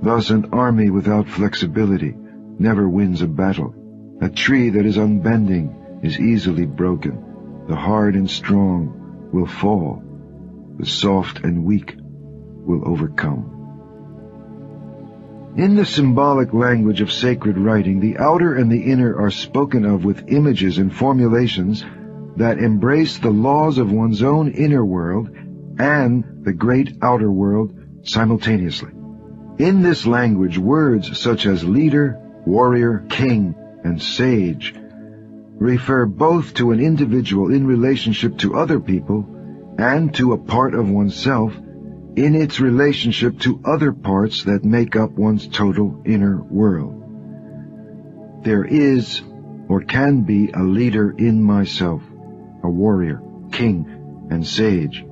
Thus an army without flexibility never wins a battle. A tree that is unbending is easily broken. The hard and strong will fall. The soft and weak will overcome. In the symbolic language of sacred writing, the outer and the inner are spoken of with images and formulations that embrace the laws of one's own inner world and the great outer world simultaneously. In this language, words such as leader, warrior, king, and sage refer both to an individual in relationship to other people and to a part of oneself in its relationship to other parts that make up one's total inner world. There is, or can be, a leader in myself, a warrior, king, and sage.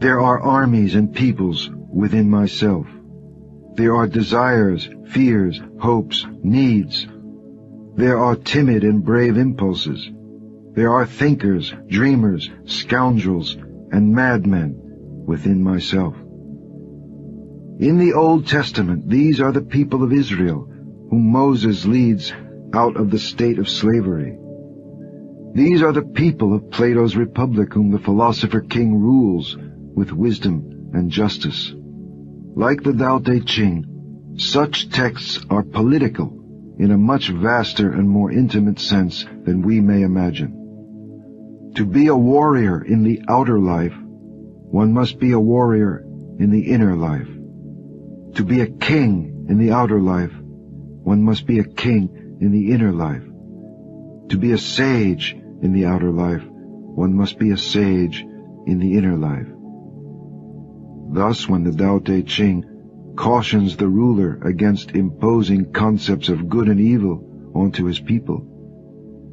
There are armies and peoples within myself. There are desires, fears, hopes, needs. There are timid and brave impulses. There are thinkers, dreamers, scoundrels, and madmen within myself. In the Old Testament, these are the people of Israel, whom Moses leads out of the state of slavery. These are the people of Plato's Republic, whom the philosopher king rules with wisdom and justice. Like the Tao Te Ching, such texts are political in a much vaster and more intimate sense than we may imagine. To be a warrior in the outer life, one must be a warrior in the inner life. To be a king in the outer life, one must be a king in the inner life. To be a sage in the outer life, one must be a sage in the inner life. Thus, when the Tao Te Ching cautions the ruler against imposing concepts of good and evil onto his people,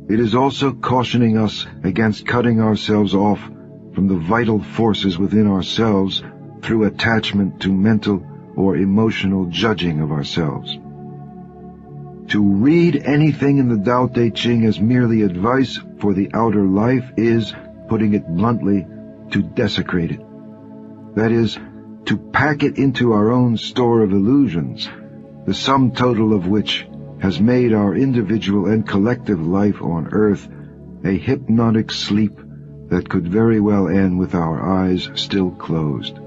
it is also cautioning us against cutting ourselves off from the vital forces within ourselves through attachment to mental or emotional judging of ourselves. To read anything in the Tao Te Ching as merely advice for the outer life is, putting it bluntly, to desecrate it. That is, to pack it into our own store of illusions, the sum total of which has made our individual and collective life on earth a hypnotic sleep that could very well end with our eyes still closed.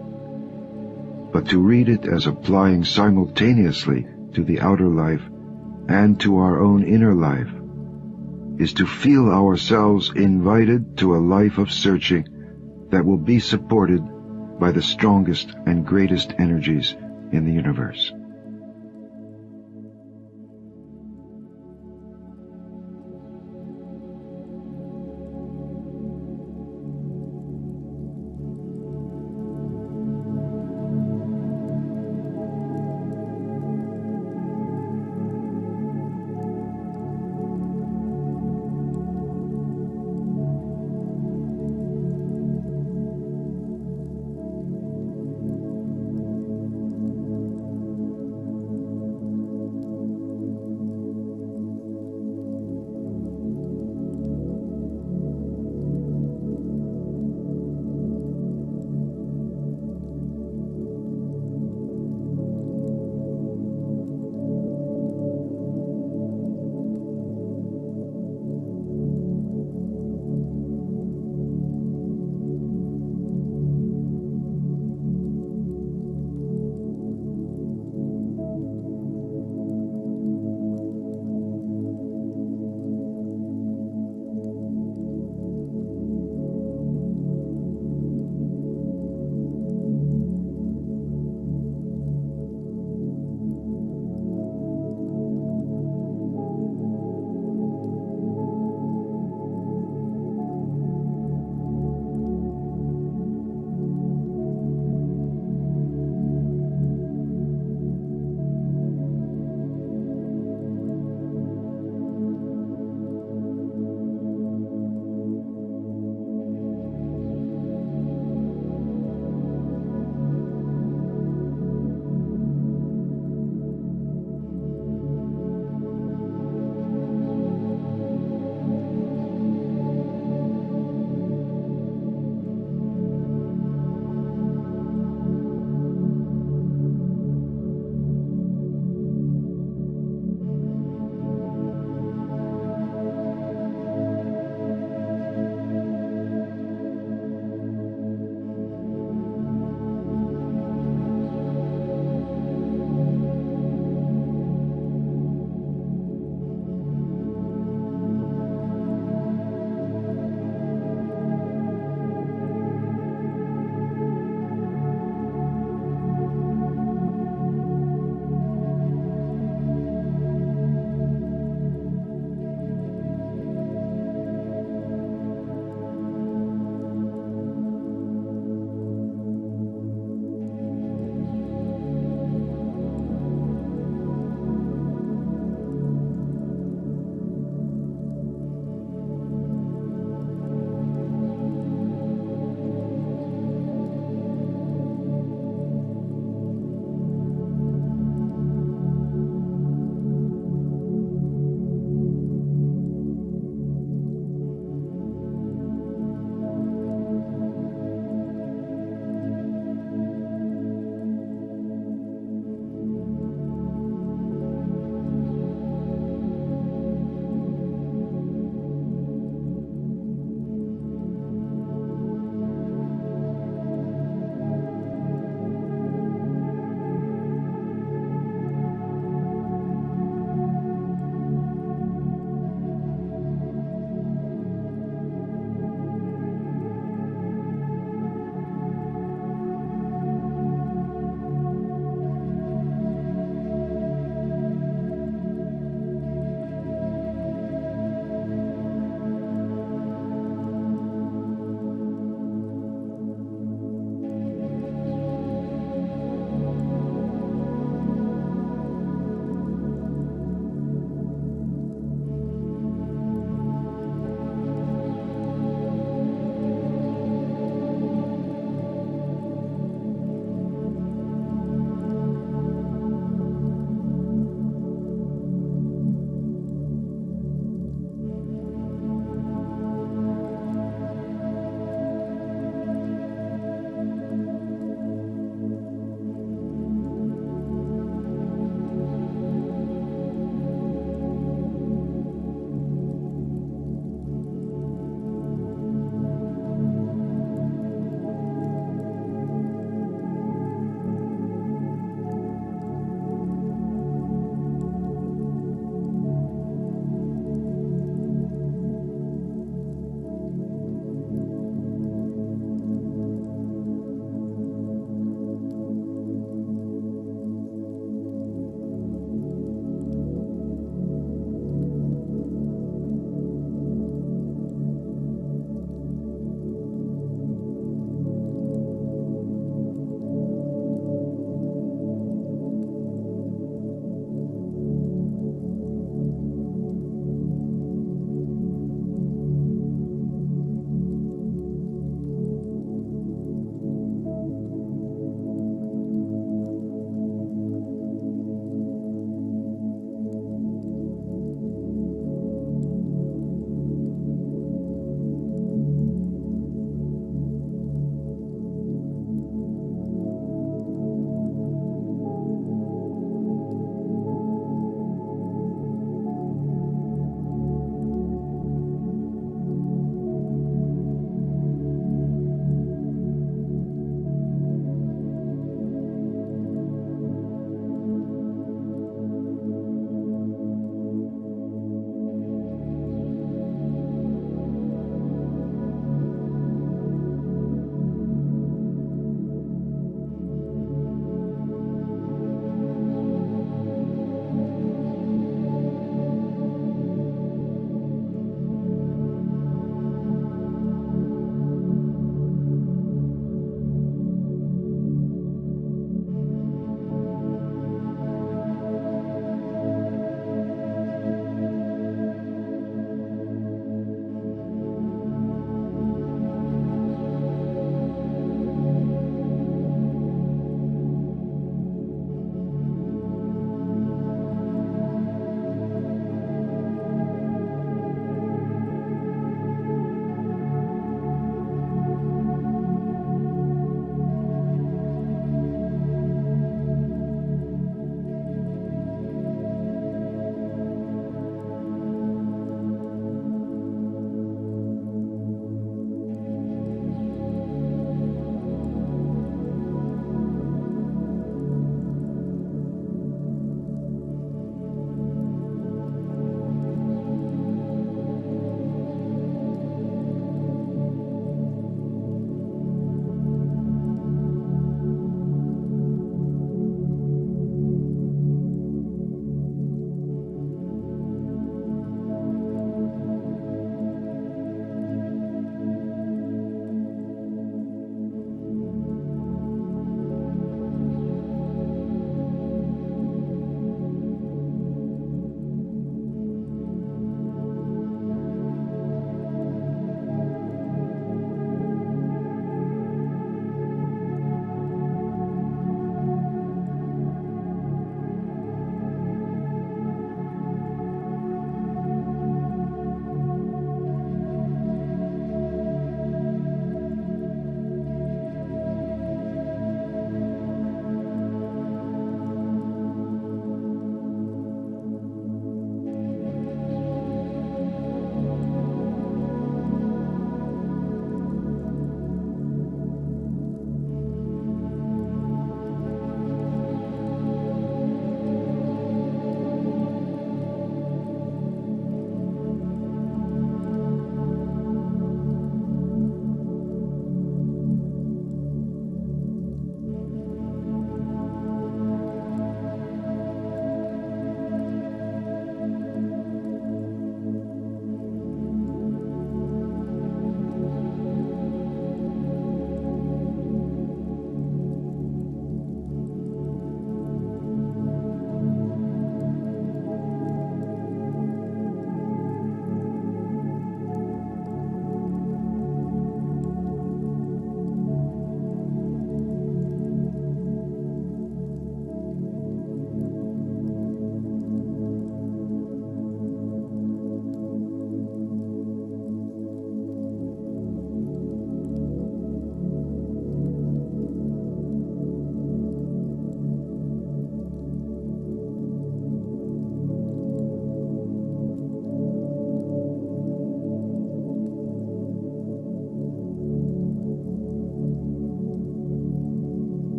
But to read it as applying simultaneously to the outer life and to our own inner life is to feel ourselves invited to a life of searching that will be supported by the strongest and greatest energies in the universe.